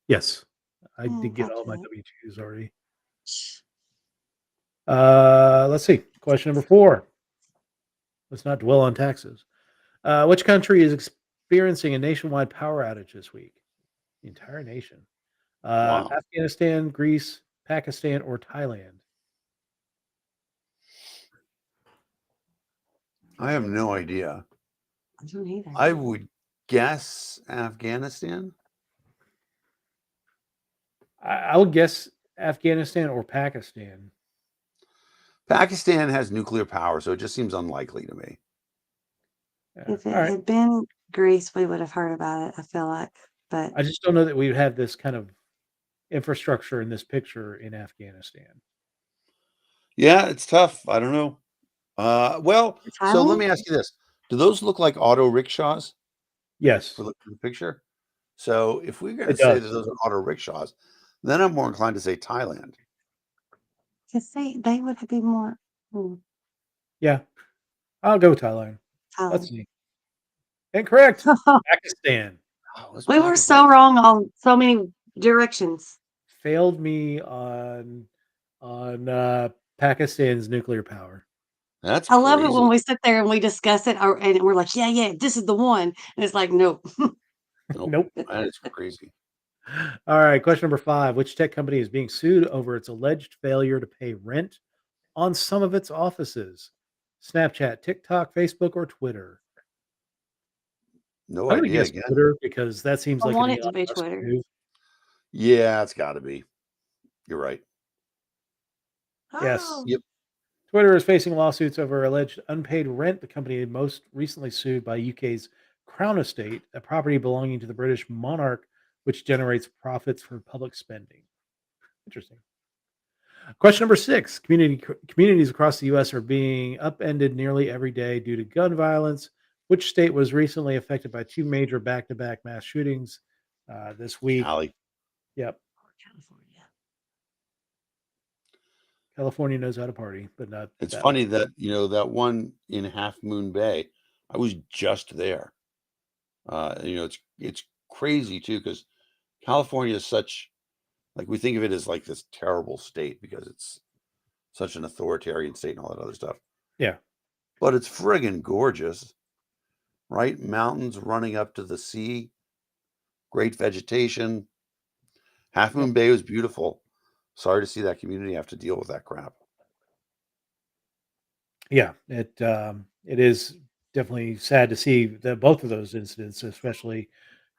[SPEAKER 1] Yes, I did get all
[SPEAKER 2] Gotcha.
[SPEAKER 1] my W-2s already.
[SPEAKER 2] Shh.
[SPEAKER 1] Let's see. Question number 4. Let's not dwell on taxes. Which country is experiencing a nationwide power outage this week? The entire nation.
[SPEAKER 3] Wow.
[SPEAKER 1] Afghanistan, Greece, Pakistan, or Thailand?
[SPEAKER 3] I have no idea.
[SPEAKER 2] I don't either.
[SPEAKER 3] I would guess Afghanistan.
[SPEAKER 1] I would guess Afghanistan or Pakistan.
[SPEAKER 3] Pakistan has nuclear power, so it just seems unlikely to me.
[SPEAKER 1] Yeah.
[SPEAKER 2] If
[SPEAKER 1] All
[SPEAKER 2] it
[SPEAKER 1] right.
[SPEAKER 2] had been Greece, we would have heard about it, I feel like. But
[SPEAKER 1] I just don't know that we would have this kind of infrastructure in this picture in Afghanistan.
[SPEAKER 3] Yeah, it's tough. I don't know. Well, so let
[SPEAKER 2] Thailand?
[SPEAKER 3] me ask you this. Do those look like auto rickshaws
[SPEAKER 1] Yes,
[SPEAKER 3] for the picture? So if we're going to
[SPEAKER 1] it
[SPEAKER 3] say that
[SPEAKER 1] does.
[SPEAKER 3] those are auto rickshaws, then I'm more inclined to say Thailand.
[SPEAKER 2] Because they would be more
[SPEAKER 1] Yeah, I'll go with Thailand. Let's
[SPEAKER 2] Thailand.
[SPEAKER 1] see. Incorrect. Pakistan
[SPEAKER 3] Oh, it's
[SPEAKER 2] We were
[SPEAKER 3] Pakistan.
[SPEAKER 2] so wrong on so many directions.
[SPEAKER 1] failed me on Pakistan's nuclear power.
[SPEAKER 3] That's
[SPEAKER 2] I love it
[SPEAKER 3] crazy.
[SPEAKER 2] when we sit there and we discuss it and we're like, yeah, this is the one. And it's like, nope.
[SPEAKER 3] Nope.
[SPEAKER 1] Nope.
[SPEAKER 3] That is crazy.
[SPEAKER 1] All right, question number 5. Which tech company is being sued over its alleged failure to pay rent on some of its offices? Snapchat, TikTok, Facebook, or Twitter?
[SPEAKER 3] No
[SPEAKER 1] I'm going to
[SPEAKER 3] idea
[SPEAKER 1] guess
[SPEAKER 3] again.
[SPEAKER 1] Twitter because that seems
[SPEAKER 2] I
[SPEAKER 1] like
[SPEAKER 2] want
[SPEAKER 1] an
[SPEAKER 2] it to
[SPEAKER 1] Elon
[SPEAKER 2] be
[SPEAKER 1] Musk
[SPEAKER 2] Twitter.
[SPEAKER 1] move.
[SPEAKER 3] Yeah, it's got to be. You're right.
[SPEAKER 1] Yes.
[SPEAKER 2] Oh,
[SPEAKER 3] Yep.
[SPEAKER 1] Twitter is facing lawsuits over alleged unpaid rent. The company most recently sued by UK's Crown Estate, a property belonging to the British monarch, which generates profits for public spending. Interesting. Question number 6. Communities across the U.S. are being upended nearly every day due to gun violence. Which state was recently affected by 2 major back-to-back mass shootings this week?
[SPEAKER 3] Cali.
[SPEAKER 1] Yep.
[SPEAKER 2] California.
[SPEAKER 1] California knows how to party, but not
[SPEAKER 3] It's
[SPEAKER 1] that
[SPEAKER 3] funny
[SPEAKER 1] much.
[SPEAKER 3] that, that one in Half Moon Bay, I was just there. It's crazy too, because California is such, like, we think of it as like this terrible state because it's such an authoritarian state and all that other stuff.
[SPEAKER 1] Yeah.
[SPEAKER 3] But it's friggin' gorgeous. right? Mountains running up to the sea, great vegetation. Half
[SPEAKER 1] Yep.
[SPEAKER 3] Moon Bay was beautiful. Sorry to see that community have to deal with that crap.
[SPEAKER 1] Yeah, it is definitely sad to see both of those incidents, especially,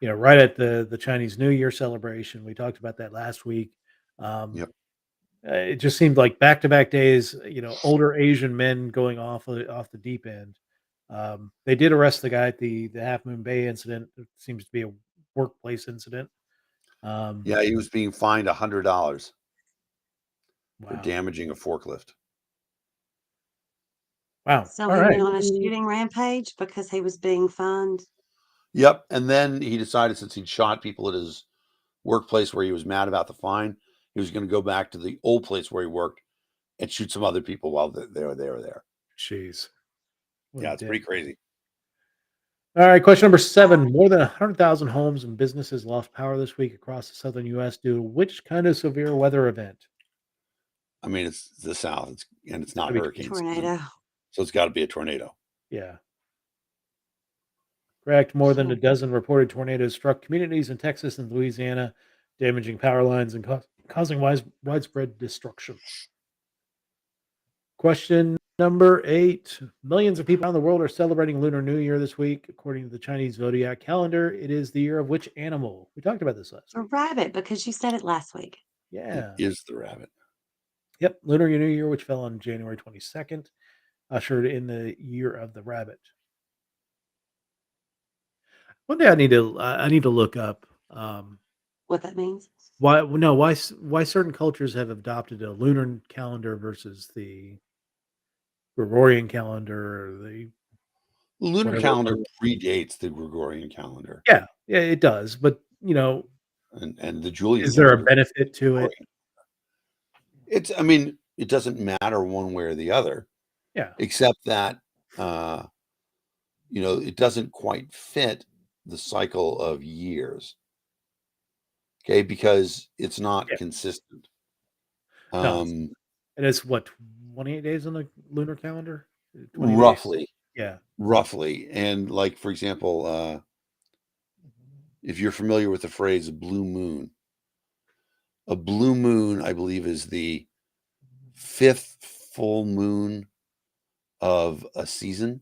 [SPEAKER 1] right at the Chinese New Year celebration. We talked about that last week. Um,
[SPEAKER 3] Yep.
[SPEAKER 1] it just seemed like back-to-back days, older Asian men going off the deep end. They did arrest the guy at the Half Moon Bay incident. It seems to be a workplace incident. Um,
[SPEAKER 3] Yeah, he was being fined $100 for
[SPEAKER 1] wow,
[SPEAKER 3] damaging a forklift.
[SPEAKER 1] wow.
[SPEAKER 2] So
[SPEAKER 1] All
[SPEAKER 2] he went
[SPEAKER 1] right.
[SPEAKER 2] on a shooting rampage because he was being fined.
[SPEAKER 3] Yep. And then he decided, since he'd shot people at his workplace where he was mad about the fine, he was going to go back to the old place where he worked and shoot some other people while they were there.
[SPEAKER 1] Jeez, what a
[SPEAKER 3] Yeah, it's
[SPEAKER 1] dick.
[SPEAKER 3] pretty crazy.
[SPEAKER 1] All right, question number 7. More than 100,000 homes and businesses lost power this week across the southern U.S. due to which kind of severe weather event?
[SPEAKER 3] I mean, it's the South, and it's not
[SPEAKER 1] Gotta be
[SPEAKER 3] hurricane season,
[SPEAKER 2] Tornado.
[SPEAKER 3] so it's got to be a tornado.
[SPEAKER 1] Yeah, correct. More than a dozen reported tornadoes struck communities in Texas and Louisiana, damaging power lines and causing widespread destruction. Question number 8. Millions of people around the world are celebrating Lunar New Year this week. According to the Chinese zodiac calendar, it is the year of which animal? We talked about this last
[SPEAKER 2] A
[SPEAKER 1] week.
[SPEAKER 2] rabbit, because you said it last week.
[SPEAKER 3] It
[SPEAKER 1] Yeah.
[SPEAKER 3] is the rabbit.
[SPEAKER 1] Yep. Lunar New Year, which fell on January 22nd, ushered in the year of the rabbit. One day I need to look up
[SPEAKER 2] What that means?
[SPEAKER 1] why certain cultures have adopted a lunar calendar versus the Gregorian calendar or the
[SPEAKER 3] The lunar
[SPEAKER 1] whatever.
[SPEAKER 3] calendar predates the Gregorian calendar,
[SPEAKER 1] Yeah, yeah, it does. But
[SPEAKER 3] and the Julian
[SPEAKER 1] is there a
[SPEAKER 3] calendar.
[SPEAKER 1] benefit to it?
[SPEAKER 3] I mean, it doesn't matter one way or the other,
[SPEAKER 1] Yeah,
[SPEAKER 3] except that uh, it doesn't quite fit the cycle of years. Okay, because it's not
[SPEAKER 1] yeah.
[SPEAKER 3] consistent.
[SPEAKER 1] No,
[SPEAKER 3] Um,
[SPEAKER 1] it is what 28 days on the lunar calendar. 20 days.
[SPEAKER 3] roughly,
[SPEAKER 1] Yeah.
[SPEAKER 3] roughly, and like for example, if you're familiar with the phrase "blue moon," a blue moon, I believe, is the fifth full moon of a season.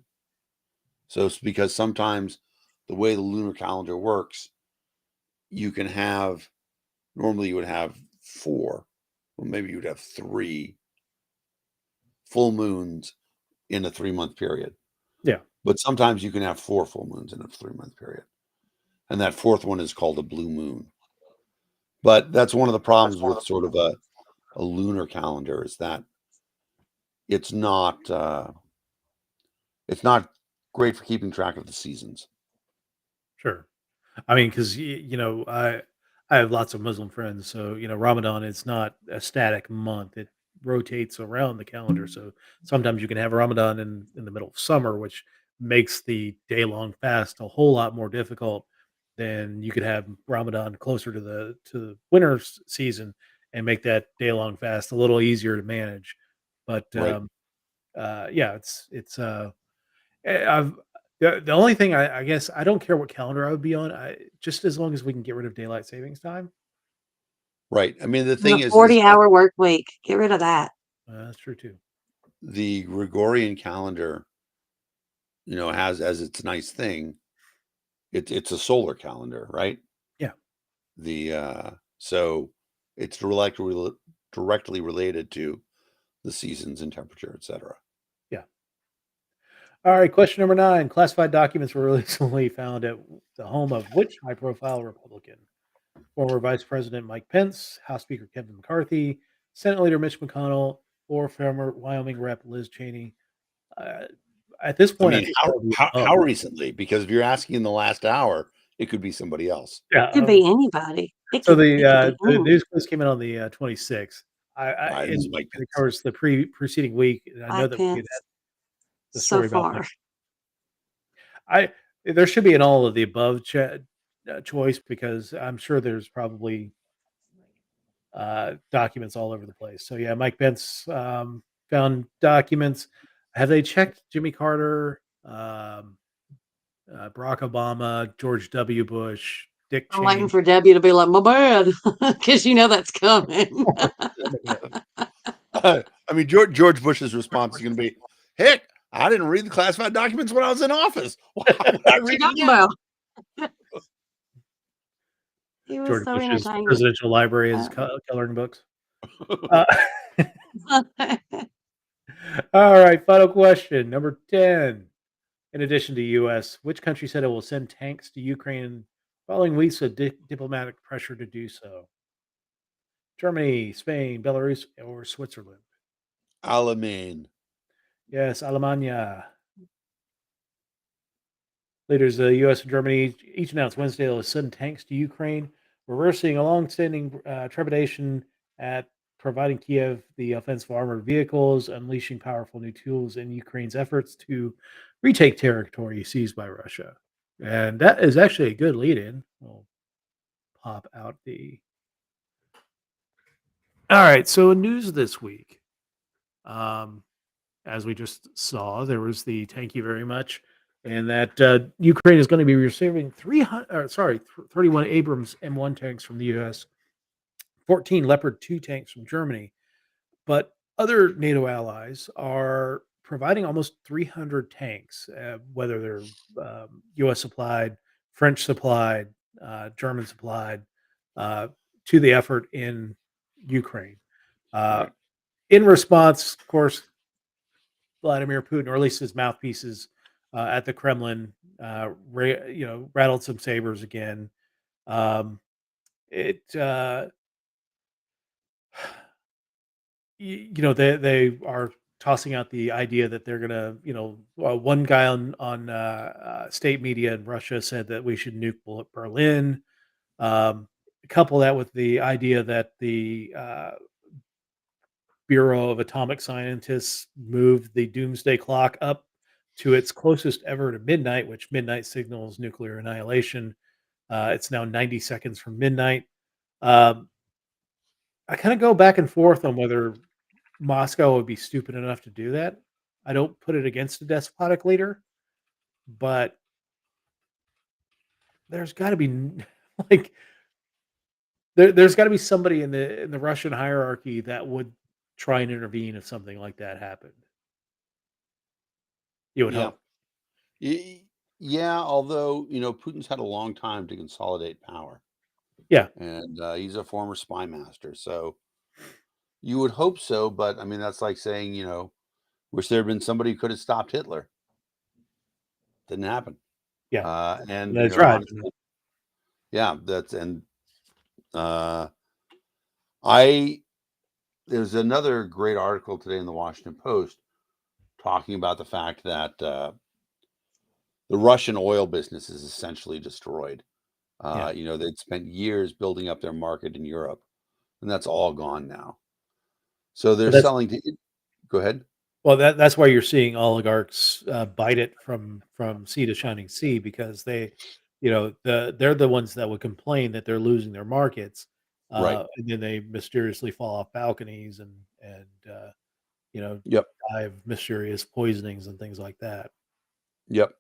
[SPEAKER 3] So it's because sometimes the way the lunar calendar works, you can have normally you would have 4, well, maybe you'd have 3 full moons in a 3-month period.
[SPEAKER 1] Yeah.
[SPEAKER 3] But sometimes you can have 4 full moons in a 3-month period. And that fourth one is called a blue moon. But that's one of the problems with sort of a lunar calendar, is that it's not it's not great for keeping track of the seasons.
[SPEAKER 1] Sure. I mean, because I have lots of Muslim friends, so Ramadan is not a static month; it rotates around the calendar. So sometimes you can have Ramadan in the middle of summer, which makes the day long fast a whole lot more difficult than you could have Ramadan closer to the winter season and make that day long fast a little easier to manage. But
[SPEAKER 3] Right.
[SPEAKER 1] yeah, I've the only thing I guess I don't care what calendar I would be on. I just as long as we can get rid of daylight savings time.
[SPEAKER 3] Right. I mean, the
[SPEAKER 2] And
[SPEAKER 3] thing
[SPEAKER 2] the
[SPEAKER 3] is that
[SPEAKER 2] 40-hour work week. Get rid of that.
[SPEAKER 1] That's true too.
[SPEAKER 3] the Gregorian calendar, has as its nice thing, it's a solar calendar, right?
[SPEAKER 1] Yeah.
[SPEAKER 3] So it's directly related to the seasons and temperature, etc.
[SPEAKER 1] Yeah. All right. Question number 9. Classified documents were recently found at the home of which high profile Republican? Former Vice President Mike Pence, House Speaker Kevin McCarthy, Senate Leader Mitch McConnell, or former Wyoming Rep Liz Cheney. Uh, at this
[SPEAKER 3] I
[SPEAKER 1] point, I
[SPEAKER 3] mean,
[SPEAKER 1] think
[SPEAKER 3] how
[SPEAKER 1] all the
[SPEAKER 3] how
[SPEAKER 1] above.
[SPEAKER 3] how recently? Because if you're asking in the last hour, it could be somebody else.
[SPEAKER 1] Yeah.
[SPEAKER 2] Could be anybody.
[SPEAKER 1] So
[SPEAKER 2] It could be
[SPEAKER 1] the
[SPEAKER 2] anyone.
[SPEAKER 1] news quiz came out on the 26th.
[SPEAKER 3] This is
[SPEAKER 1] And
[SPEAKER 3] Mike
[SPEAKER 1] it
[SPEAKER 3] Pence.
[SPEAKER 1] covers the preceding week. And I know
[SPEAKER 2] Mike
[SPEAKER 1] that we had
[SPEAKER 2] Pence
[SPEAKER 1] the
[SPEAKER 2] so
[SPEAKER 1] story about Mike.
[SPEAKER 2] far.
[SPEAKER 1] There should be an all of the above choice because I'm sure there's probably documents all over the place. So yeah, Mike Pence found documents. Have they checked Jimmy Carter? Barack Obama, George W. Bush, Dick
[SPEAKER 2] I'm waiting
[SPEAKER 1] Cheney.
[SPEAKER 2] for Debbie to be like, my bad, because you know that's coming.
[SPEAKER 3] I mean, George Bush's response is going to be, "Heck, I didn't read the classified documents when I was in office. Why would I
[SPEAKER 2] What you
[SPEAKER 3] read it
[SPEAKER 2] talking
[SPEAKER 3] now?"
[SPEAKER 2] about? He was
[SPEAKER 1] George
[SPEAKER 2] so
[SPEAKER 1] Bush's
[SPEAKER 2] entertaining.
[SPEAKER 1] presidential library is
[SPEAKER 2] Uh,
[SPEAKER 1] coloring books. Uh, all right, final question, number 10. In addition to U.S., which country said it will send tanks to Ukraine following weeks of diplomatic pressure to do so? Germany, Spain, Belarus, or Switzerland?
[SPEAKER 3] Alamein.
[SPEAKER 1] Yes, Alemania. Leaders of the U.S. and Germany each announced Wednesday they'll send tanks to Ukraine, reversing a long-standing trepidation at providing Kiev the offensive armored vehicles, unleashing powerful new tools in Ukraine's efforts to retake territory seized by Russia. And that is actually a good lead-in. We'll pop out the. All right, so in news this week, um, as we just saw, there was the "Thank you very much," and that Ukraine is going to be receiving 31 Abrams M1 tanks from the U.S., 14 Leopard 2 tanks from Germany, but other NATO allies are providing almost 300 tanks, whether they're U.S. supplied, French supplied, German supplied, uh, to the effort in Ukraine. Uh,
[SPEAKER 3] Right.
[SPEAKER 1] in response, of course, Vladimir Putin, or at least his mouthpieces at the Kremlin, rattled some sabers again. Um, it they are tossing out the idea that they're gonna, one guy on state media in Russia said that we should nuke Berlin. Um, Couple that with the idea that the Bureau of Atomic Scientists moved the doomsday clock up to its closest ever to midnight, which midnight signals nuclear annihilation. It's now 90 seconds from midnight. Um, I kind of go back and forth on whether Moscow would be stupid enough to do that. I don't put it against a despotic leader, but there's got to be like there's got to be somebody in the Russian hierarchy that would try and intervene if something like that happened. You would
[SPEAKER 3] Yeah.
[SPEAKER 1] hope.
[SPEAKER 3] Yeah, although, Putin's had a long time to consolidate power,
[SPEAKER 1] Yeah,
[SPEAKER 3] and he's a former spy master. So you would hope so, but I mean, that's like saying, wish there had been somebody who could have stopped Hitler. Didn't happen.
[SPEAKER 1] yeah.
[SPEAKER 3] And,
[SPEAKER 1] That's right.
[SPEAKER 3] honestly, yeah, uh, I, there's another great article today in the Washington Post talking about the fact that the Russian oil business is essentially destroyed.
[SPEAKER 1] Yeah.
[SPEAKER 3] They'd spent years building up their market in Europe, and that's all gone now. So they're
[SPEAKER 1] But that's
[SPEAKER 3] selling to. Go ahead.
[SPEAKER 1] well, that's why you're seeing oligarchs bite it from sea to shining sea because they're the ones that would complain that they're losing their markets,
[SPEAKER 3] Right.
[SPEAKER 1] and then they mysteriously fall off balconies and you know
[SPEAKER 3] Yep.
[SPEAKER 1] die of mysterious poisonings and things like that.
[SPEAKER 3] Yep.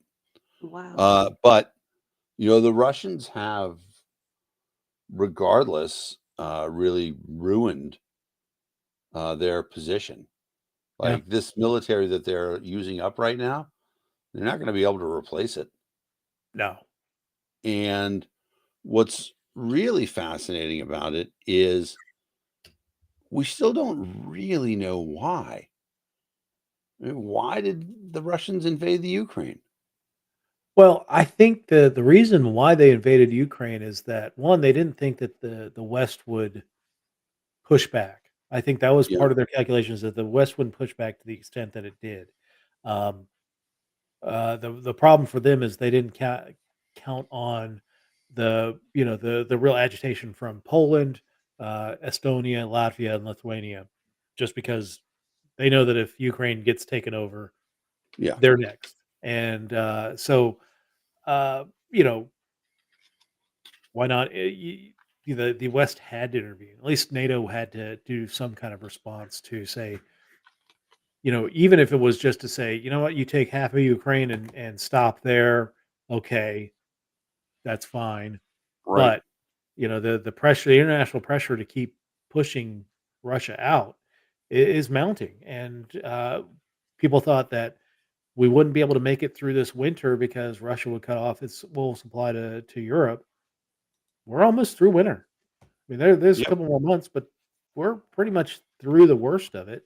[SPEAKER 2] Wow.
[SPEAKER 3] But the Russians have, regardless, really ruined their position.
[SPEAKER 1] Yeah.
[SPEAKER 3] Like this military that they're using up right now, they're not going to be able to replace it.
[SPEAKER 1] No.
[SPEAKER 3] And what's really fascinating about it is we still don't really know why. I mean, why did the Russians invade the Ukraine?
[SPEAKER 1] Well, I think the reason why they invaded Ukraine is that one, they didn't think that the West would push back. I think that was
[SPEAKER 3] Yeah.
[SPEAKER 1] part of their calculations that the West wouldn't push back to the extent that it did. Um, the problem for them is they didn't count on the real agitation from Poland, Estonia, Latvia, and Lithuania, just because they know that if Ukraine gets taken over,
[SPEAKER 3] Yeah.
[SPEAKER 1] they're next, and so uh, you know why not? The West had to intervene. At least NATO had to do some kind of response to say, even if it was just to say, you know what, you take half of Ukraine and stop there. okay, that's fine.
[SPEAKER 3] Right.
[SPEAKER 1] But, the pressure, the international pressure to keep pushing Russia out is mounting. And people thought that we wouldn't be able to make it through this winter because Russia would cut off its wool supply to Europe. We're almost through winter. I mean, there's a
[SPEAKER 3] Yep.
[SPEAKER 1] couple more months, but we're pretty much through the worst of it.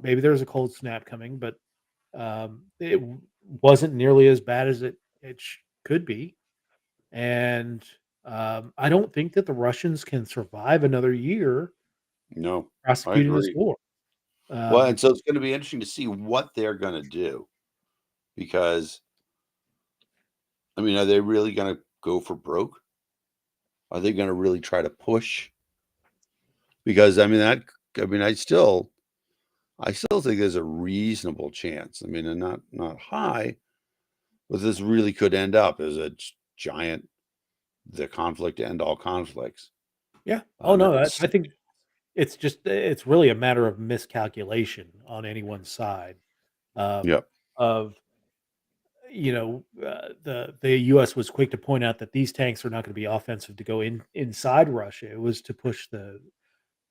[SPEAKER 1] Maybe there's a cold snap coming, but wasn't nearly as bad as it could be. And I don't think that the Russians can survive another year
[SPEAKER 3] No, I
[SPEAKER 1] prosecuting this
[SPEAKER 3] agree.
[SPEAKER 1] war.
[SPEAKER 3] Well,
[SPEAKER 1] Um,
[SPEAKER 3] and so it's going to be interesting to see what they're going to do because, I mean, are they really going to go for broke? Are they going to really try to push? Because I mean, I still think there's a reasonable chance. I mean, and not high, but this really could end up as a giant, the conflict to end all conflicts.
[SPEAKER 1] yeah. Oh no,
[SPEAKER 3] That's
[SPEAKER 1] I think it's really a matter of miscalculation on anyone's side. Um,
[SPEAKER 3] Yep.
[SPEAKER 1] of the U.S. was quick to point out that these tanks are not going to be offensive to go inside Russia. It was to push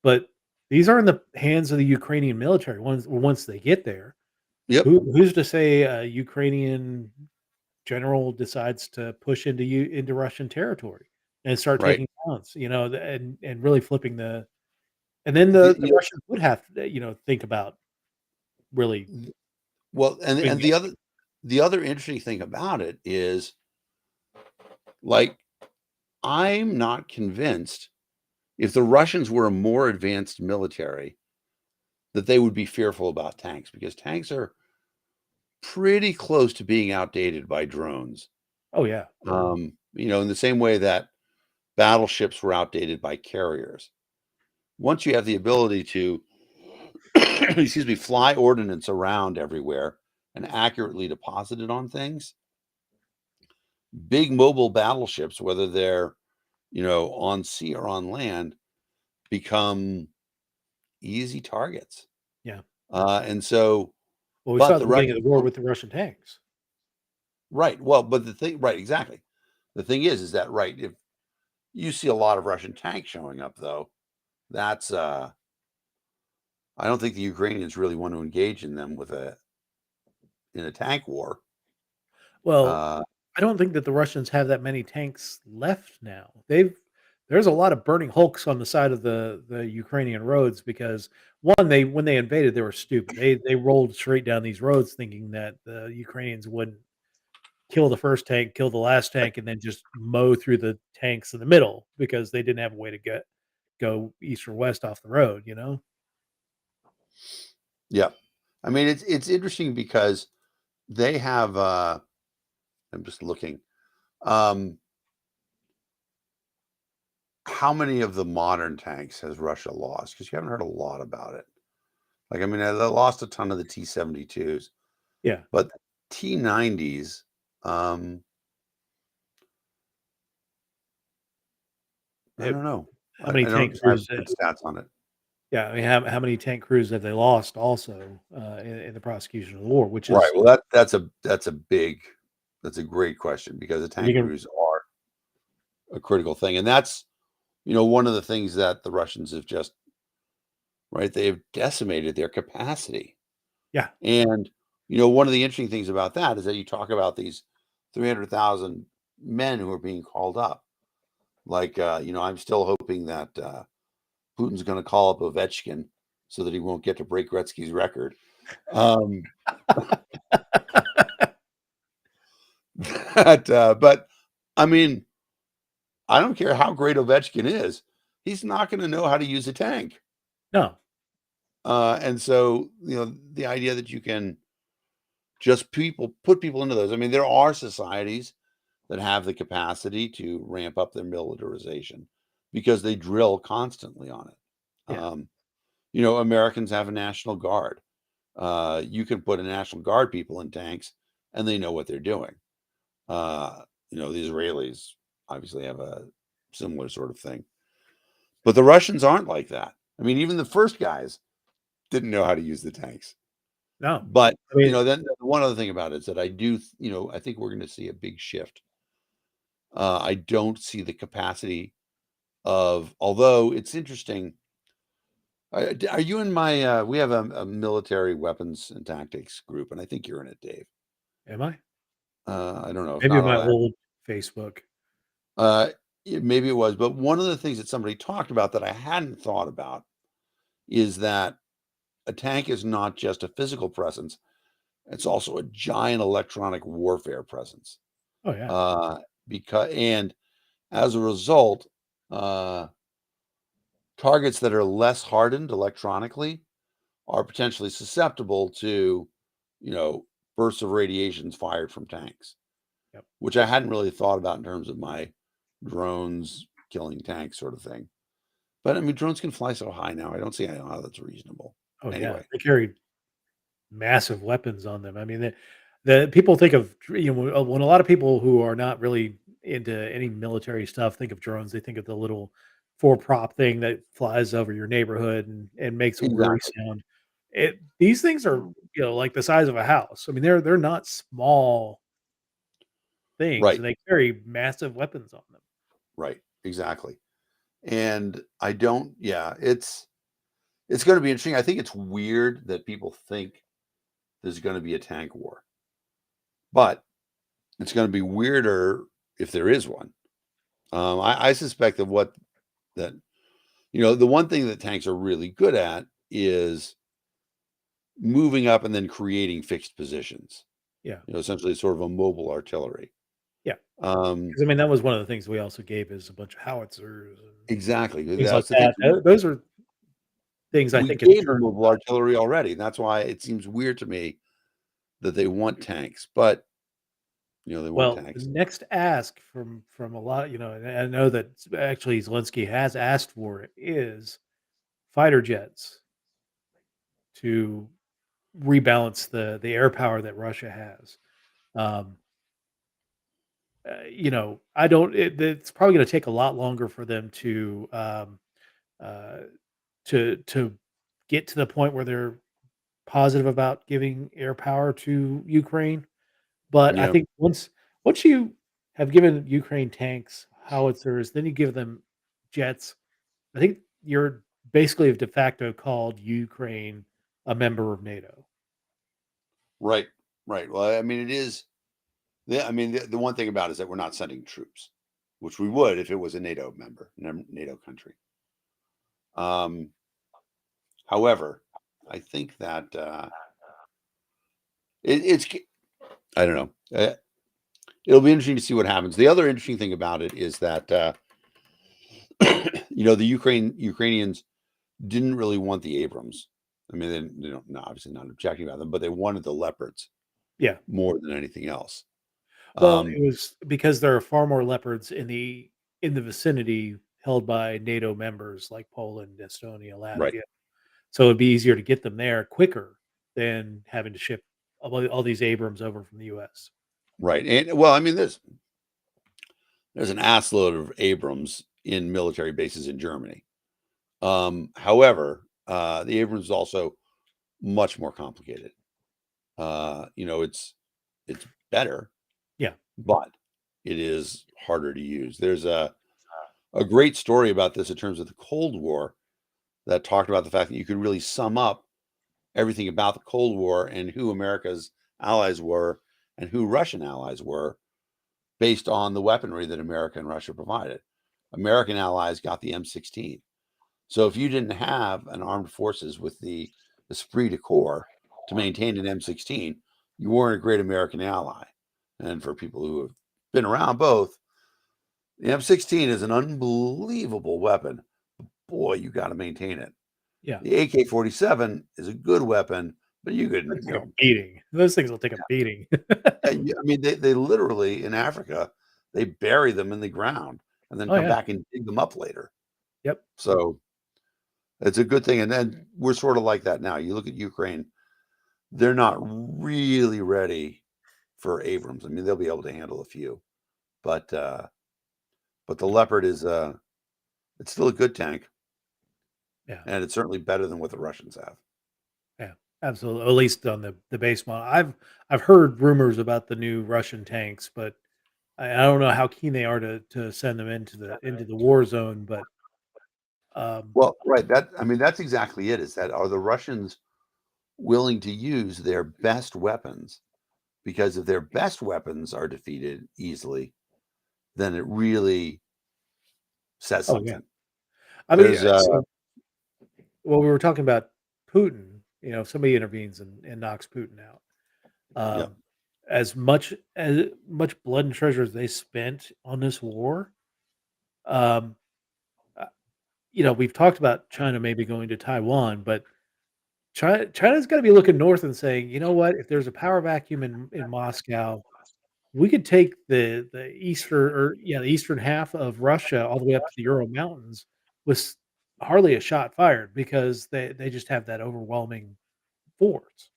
[SPEAKER 1] but these are in the hands of the Ukrainian military once they get there.
[SPEAKER 3] Yep.
[SPEAKER 1] Who's to say a Ukrainian general decides to push into Russian territory and start
[SPEAKER 3] Right.
[SPEAKER 1] taking towns, and really flipping and then
[SPEAKER 3] The,
[SPEAKER 1] the
[SPEAKER 3] you
[SPEAKER 1] Russians would have to, think about really
[SPEAKER 3] know, well,
[SPEAKER 1] doing
[SPEAKER 3] and the other interesting thing about it is, like, I'm not convinced if the Russians were a more advanced military that they would be fearful about tanks because tanks are pretty close to being outdated by drones.
[SPEAKER 1] Oh yeah.
[SPEAKER 3] In the same way that battleships were outdated by carriers. Once you have the ability to, excuse me, fly ordnance around everywhere and accurately deposit it on things, big mobile battleships, whether they're, on sea or on land, become easy targets.
[SPEAKER 1] Yeah.
[SPEAKER 3] And so,
[SPEAKER 1] Well, we saw
[SPEAKER 3] but
[SPEAKER 1] at
[SPEAKER 3] the
[SPEAKER 1] the beginning of
[SPEAKER 3] Russians
[SPEAKER 1] the war
[SPEAKER 3] don't,
[SPEAKER 1] with the Russian tanks.
[SPEAKER 3] right. Well, but the thing, right, exactly. The thing is that, right, if you see a lot of Russian tanks showing up, though, that's, I don't think the Ukrainians really want to engage in them in a tank war.
[SPEAKER 1] Well,
[SPEAKER 3] Uh,
[SPEAKER 1] I don't think that the Russians have that many tanks left now. There's a lot of burning hulks on the side of the Ukrainian roads because one, they when they invaded, they were stupid. They rolled straight down these roads thinking that the Ukrainians wouldn't kill the first tank, kill the last tank, and then just mow through the tanks in the middle because they didn't have a way to go east or west off the road, you know?
[SPEAKER 3] yeah. I mean, it's interesting because they have, I'm just looking, um, how many of the modern tanks has Russia lost? Because you haven't heard a lot about it. Like, I mean, they lost a ton of the T-72s,
[SPEAKER 1] Yeah.
[SPEAKER 3] but T-90s, um, I
[SPEAKER 1] It,
[SPEAKER 3] don't know.
[SPEAKER 1] how many
[SPEAKER 3] I don't
[SPEAKER 1] tank
[SPEAKER 3] have
[SPEAKER 1] crews
[SPEAKER 3] good stats on it.
[SPEAKER 1] Yeah, I mean, how many tank crews have they lost also, in the prosecution of the war, which
[SPEAKER 3] Right.
[SPEAKER 1] is
[SPEAKER 3] Well, that's a great question because the
[SPEAKER 1] you
[SPEAKER 3] tank
[SPEAKER 1] can
[SPEAKER 3] crews are a critical thing, and that's one of the things that the Russians have just right. They have decimated their capacity,
[SPEAKER 1] yeah,
[SPEAKER 3] and one of the interesting things about that is that you talk about these 300,000 men who are being called up. Like, I'm still hoping that Putin's going to call up Ovechkin so that he won't get to break Gretzky's record. Um, but I mean, I don't care how great Ovechkin is, he's not going to know how to use a tank.
[SPEAKER 1] no,
[SPEAKER 3] And so, the idea that you can just put people into those. I mean, there are societies that have the capacity to ramp up their militarization because they drill constantly on it.
[SPEAKER 1] yeah,
[SPEAKER 3] Americans have a National Guard. You can put a National Guard people in tanks and they know what they're doing. The Israelis obviously have a similar sort of thing. But the Russians aren't like that. I mean, even the first guys didn't know how to use the tanks.
[SPEAKER 1] No,
[SPEAKER 3] But
[SPEAKER 1] I mean,
[SPEAKER 3] then one other thing about it is that I do, I think we're going to see a big shift. I don't see the capacity of, although it's interesting. Are you in my? We have a military weapons and tactics group, and I think you're in it, Dave.
[SPEAKER 1] am I?
[SPEAKER 3] I don't know. If
[SPEAKER 1] Maybe
[SPEAKER 3] not,
[SPEAKER 1] my
[SPEAKER 3] I'll add.
[SPEAKER 1] old Facebook.
[SPEAKER 3] Maybe it was, but one of the things that somebody talked about that I hadn't thought about is that a tank is not just a physical presence; it's also a giant electronic warfare presence.
[SPEAKER 1] Oh, yeah.
[SPEAKER 3] And as a result, uh, targets that are less hardened electronically are potentially susceptible to, you know, bursts of radiations fired from tanks,
[SPEAKER 1] Yep.
[SPEAKER 3] which I hadn't really thought about in terms of my drones killing tanks sort of thing. But I mean, drones can fly so high now. I don't see how that's reasonable.
[SPEAKER 1] Oh, yeah.
[SPEAKER 3] Anyway,
[SPEAKER 1] They carried massive weapons on them. I mean, the people think of when a lot of people who are not really into any military stuff think of drones, they think of the little four prop thing that flies over your neighborhood and makes a whirry
[SPEAKER 3] exactly.
[SPEAKER 1] sound. These things are like the size of a house. I mean, they're not small things,
[SPEAKER 3] Right,
[SPEAKER 1] and they carry massive weapons on them.
[SPEAKER 3] right, exactly. And I don't, yeah, it's going to be interesting. I think it's weird that people think there's going to be a tank war, but it's going to be weirder if there is one. I suspect that the one thing that tanks are really good at is moving up and then creating fixed positions.
[SPEAKER 1] Yeah,
[SPEAKER 3] Essentially sort of a mobile artillery.
[SPEAKER 1] yeah.
[SPEAKER 3] Um,
[SPEAKER 1] Because I mean, that was one of the things we also gave is a bunch of howitzers and
[SPEAKER 3] exactly.
[SPEAKER 1] things like
[SPEAKER 3] That's the thing.
[SPEAKER 1] that. Those are things I
[SPEAKER 3] We
[SPEAKER 1] think
[SPEAKER 3] gave them
[SPEAKER 1] internally.
[SPEAKER 3] mobile artillery already. That's why it seems weird to me that they want tanks, but they want
[SPEAKER 1] Well, the
[SPEAKER 3] tanks.
[SPEAKER 1] next ask from a lot, and I know that actually Zelensky has asked for it, is fighter jets to rebalance the air power that Russia has. Um, I don't. It's probably going to take a lot longer for them uh, to get to the point where they're positive about giving air power to Ukraine. But I
[SPEAKER 3] Yeah,
[SPEAKER 1] think once you have given Ukraine tanks, howitzers, then you give them jets, I think you're basically de facto called Ukraine a member of NATO.
[SPEAKER 3] right, right. Well, I mean, it is. I mean, the one thing about it is that we're not sending troops, which we would if it was a NATO member, NATO country. Um, However, I think that it's. I don't know. It'll be interesting to see what happens. The other interesting thing about it is that the Ukrainians didn't really want the Abrams. I mean, they don't no, obviously not objecting about them, but they wanted the Leopards
[SPEAKER 1] Yeah.
[SPEAKER 3] more than anything else.
[SPEAKER 1] Well,
[SPEAKER 3] Um,
[SPEAKER 1] it was because there are far more leopards in the vicinity held by NATO members like Poland, Estonia,
[SPEAKER 3] right,
[SPEAKER 1] Latvia. So it'd be easier to get them there quicker than having to ship all these Abrams over from the US.
[SPEAKER 3] right, and well, I mean, there's an assload of Abrams in military bases in Germany. However, the Abrams is also much more complicated. It's better,
[SPEAKER 1] Yeah.
[SPEAKER 3] but it is harder to use. There's a great story about this in terms of the Cold War that talked about the fact that you could really sum up everything about the Cold War and who America's allies were and who Russian allies were based on the weaponry that America and Russia provided. American allies got the M16. So if you didn't have an armed forces with the esprit de corps to maintain an M16, you weren't a great American ally. And for people who have been around both, the M16 is an unbelievable weapon. Boy, you got to maintain it.
[SPEAKER 1] Yeah.
[SPEAKER 3] The AK-47 is a good weapon, but you could,
[SPEAKER 1] Those take a beating. Those things will take a beating.
[SPEAKER 3] I mean, they literally in Africa, they bury them in the ground and then
[SPEAKER 1] Oh,
[SPEAKER 3] come
[SPEAKER 1] yeah.
[SPEAKER 3] back and dig them up later.
[SPEAKER 1] Yep.
[SPEAKER 3] So it's a good thing. And then we're sort of like that now. You look at Ukraine, they're not really ready for Abrams. I mean, they'll be able to handle a few, but the Leopard is it's still a good tank,
[SPEAKER 1] Yeah.
[SPEAKER 3] and it's certainly better than what the Russians have.
[SPEAKER 1] Yeah. Absolutely, at least on the base model. I've heard rumors about the new Russian tanks, but I don't know how keen they are to send them into the war zone. But um,
[SPEAKER 3] Well, right. I mean, that's exactly it. Is that are the Russians willing to use their best weapons? Because if their best weapons are defeated easily, then it really says
[SPEAKER 1] oh yeah,
[SPEAKER 3] something.
[SPEAKER 1] I mean,
[SPEAKER 3] There's
[SPEAKER 1] so when we were talking about Putin, if somebody intervenes and knocks Putin out,
[SPEAKER 3] yeah,
[SPEAKER 1] um, as much blood and treasure as they spent on this war, um, uh, we've talked about China maybe going to Taiwan, but China's got to be looking north and saying, you know what, if there's a power vacuum in Moscow, we could take the eastern half of Russia all the way up to the Ural Mountains with hardly a shot fired because they just have that overwhelming force,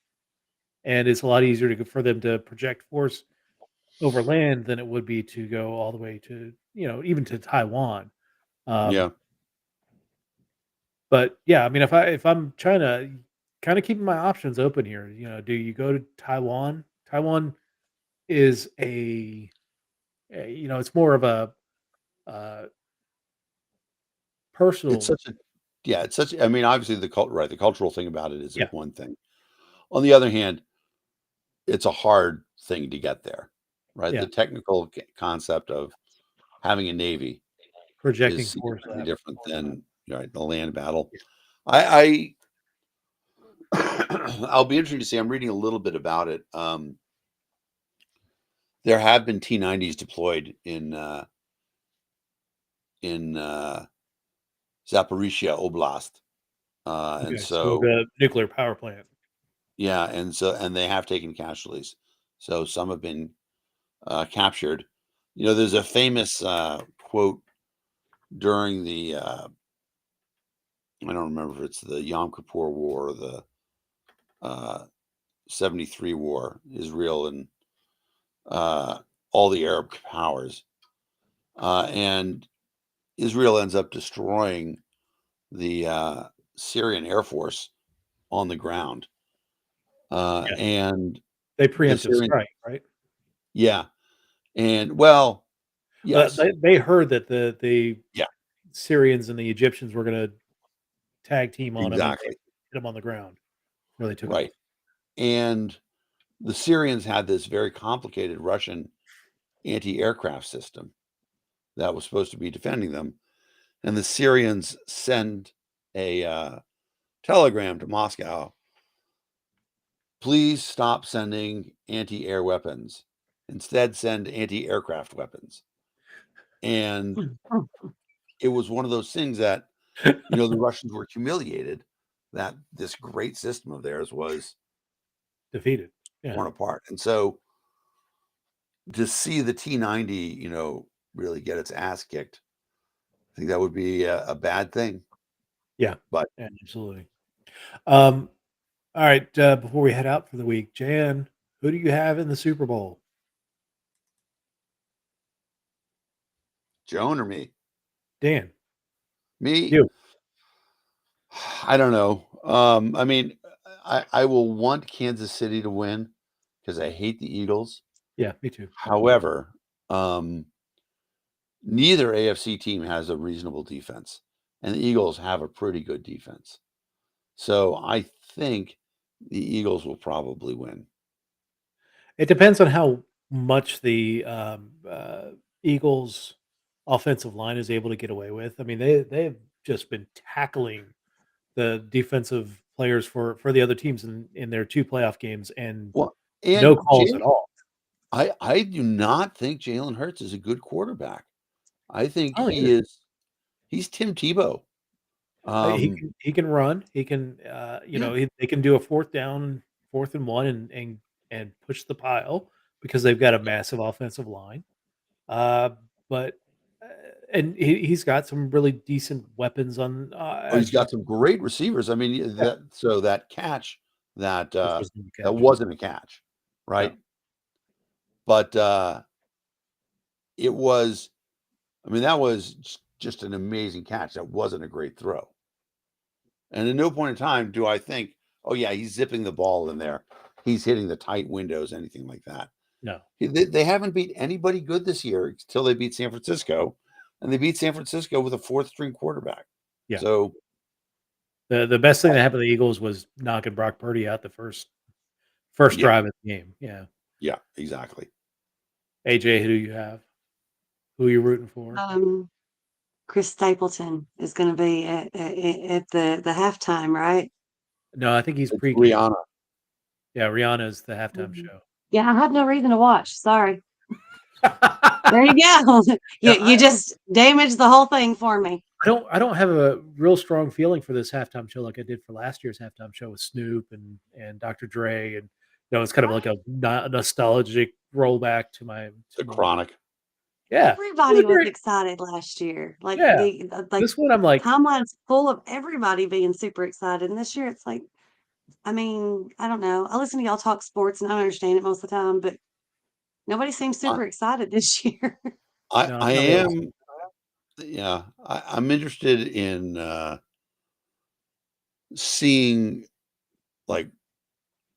[SPEAKER 1] and it's a lot easier for them to project force over land than it would be to go all the way to even to Taiwan. Um,
[SPEAKER 3] yeah.
[SPEAKER 1] but yeah, I mean, if I'm China, kind of keeping my options open here. Do you go to Taiwan? Taiwan is it's more of a uh,
[SPEAKER 3] It's
[SPEAKER 1] personal.
[SPEAKER 3] such a yeah. It's such. I mean, obviously the cultural thing about it is
[SPEAKER 1] Yeah,
[SPEAKER 3] one thing. On the other hand, it's a hard thing to get there, right?
[SPEAKER 1] yeah,
[SPEAKER 3] The technical concept of having a navy is
[SPEAKER 1] projecting force
[SPEAKER 3] significantly
[SPEAKER 1] that.
[SPEAKER 3] different than right, the land battle. I I'll be interested to see. I'm reading a little bit about it. There have been T-90s deployed in Zaporizhia Oblast, and
[SPEAKER 1] Okay, so
[SPEAKER 3] so
[SPEAKER 1] the nuclear power plant.
[SPEAKER 3] yeah, and they have taken casualties. So some have been captured. There's a famous quote during the I don't remember if it's the Yom Kippur War or the uh, 73 war, Israel and uh, all the Arab powers. And Israel ends up destroying the Syrian Air Force on the ground.
[SPEAKER 1] Yeah,
[SPEAKER 3] And
[SPEAKER 1] they
[SPEAKER 3] the
[SPEAKER 1] preemptive
[SPEAKER 3] Syrian,
[SPEAKER 1] strike, right?
[SPEAKER 3] yeah. And well, yes,
[SPEAKER 1] They heard that the
[SPEAKER 3] yeah,
[SPEAKER 1] Syrians and the Egyptians were going to tag team on them, and they
[SPEAKER 3] exactly.
[SPEAKER 1] hit them on the ground. Really took them
[SPEAKER 3] Right.
[SPEAKER 1] out.
[SPEAKER 3] And the Syrians had this very complicated Russian anti aircraft system that was supposed to be defending them. And the Syrians send a telegram to Moscow, please stop sending anti-air weapons. Instead, send anti-aircraft weapons. And it was one of those things that, the Russians were humiliated that this great system of theirs was
[SPEAKER 1] Defeated. Yeah,
[SPEAKER 3] torn apart. And so to see the T-90, really get its ass kicked, I think that would be a bad thing.
[SPEAKER 1] yeah,
[SPEAKER 3] But
[SPEAKER 1] yeah, absolutely. Um, all right, before we head out for the week, Jan, who do you have in the Super Bowl?
[SPEAKER 3] Joan or me?
[SPEAKER 1] Dan,
[SPEAKER 3] Me?
[SPEAKER 1] you.
[SPEAKER 3] I don't know. I mean, I will want Kansas City to win because I hate the Eagles.
[SPEAKER 1] Yeah, me too.
[SPEAKER 3] However, um, neither AFC team has a reasonable defense, and the Eagles have a pretty good defense. So I think the Eagles will probably win.
[SPEAKER 1] It depends on how much the Eagles' offensive line is able to get away with. I mean, they've just been tackling the defensive players for the other teams in their 2 playoff games and
[SPEAKER 3] Well,
[SPEAKER 1] no
[SPEAKER 3] and
[SPEAKER 1] calls at all.
[SPEAKER 3] I do not think Jalen Hurts is a good quarterback. I think
[SPEAKER 1] I don't either.
[SPEAKER 3] he's Tim Tebow.
[SPEAKER 1] He
[SPEAKER 3] Um,
[SPEAKER 1] can run. He can,
[SPEAKER 3] yeah,
[SPEAKER 1] they can do a 4th down, 4th and 1 and push the pile because they've got a massive offensive line. Uh, but and he's got some really decent weapons on,
[SPEAKER 3] oh, he's
[SPEAKER 1] as you
[SPEAKER 3] got some great receivers. I mean,
[SPEAKER 1] yeah,
[SPEAKER 3] that catch that
[SPEAKER 1] which was in the
[SPEAKER 3] that
[SPEAKER 1] catch.
[SPEAKER 3] wasn't a catch,
[SPEAKER 1] No.
[SPEAKER 3] right? But it was. I mean, that was just an amazing catch. That wasn't a great throw. And at no point in time do I think, oh yeah, he's zipping the ball in there. He's hitting the tight windows, anything like that.
[SPEAKER 1] No.
[SPEAKER 3] They haven't beat anybody good this year until they beat San Francisco, and they beat San Francisco with a fourth string quarterback.
[SPEAKER 1] Yeah.
[SPEAKER 3] So
[SPEAKER 1] The best thing that happened to the Eagles was knocking Brock Purdy out the first
[SPEAKER 3] yeah,
[SPEAKER 1] drive of the game. Yeah.
[SPEAKER 3] yeah, exactly.
[SPEAKER 1] AJ, who do you have? Who are you rooting for?
[SPEAKER 2] Chris Stapleton is going to be at the halftime, right?
[SPEAKER 1] No, I think he's
[SPEAKER 3] It's
[SPEAKER 1] pregame.
[SPEAKER 3] Rihanna.
[SPEAKER 1] Yeah, Rihanna's the halftime
[SPEAKER 2] Mhm.
[SPEAKER 1] show.
[SPEAKER 2] Yeah, I have no reason to watch. Sorry. There you go.
[SPEAKER 1] Yeah,
[SPEAKER 2] You just damaged the whole thing for me.
[SPEAKER 1] I don't have a real strong feeling for this halftime show like I did for last year's halftime show with Snoop and Dr. Dre, and it's kind of like a nostalgic rollback to
[SPEAKER 3] The
[SPEAKER 1] my
[SPEAKER 3] Chronic.
[SPEAKER 1] yeah. It
[SPEAKER 2] Everybody was
[SPEAKER 1] great.
[SPEAKER 2] excited last year. Like
[SPEAKER 1] Yeah.
[SPEAKER 2] like
[SPEAKER 1] This one I'm like,
[SPEAKER 2] timeline's full of everybody being super excited. And this year it's like, I mean, I don't know. I listen to y'all talk sports and I don't understand it most of the time, but nobody seems
[SPEAKER 3] I,
[SPEAKER 2] super excited this year.
[SPEAKER 3] I,
[SPEAKER 1] no,
[SPEAKER 3] I
[SPEAKER 1] not really.
[SPEAKER 3] am, yeah, I'm interested in seeing, like,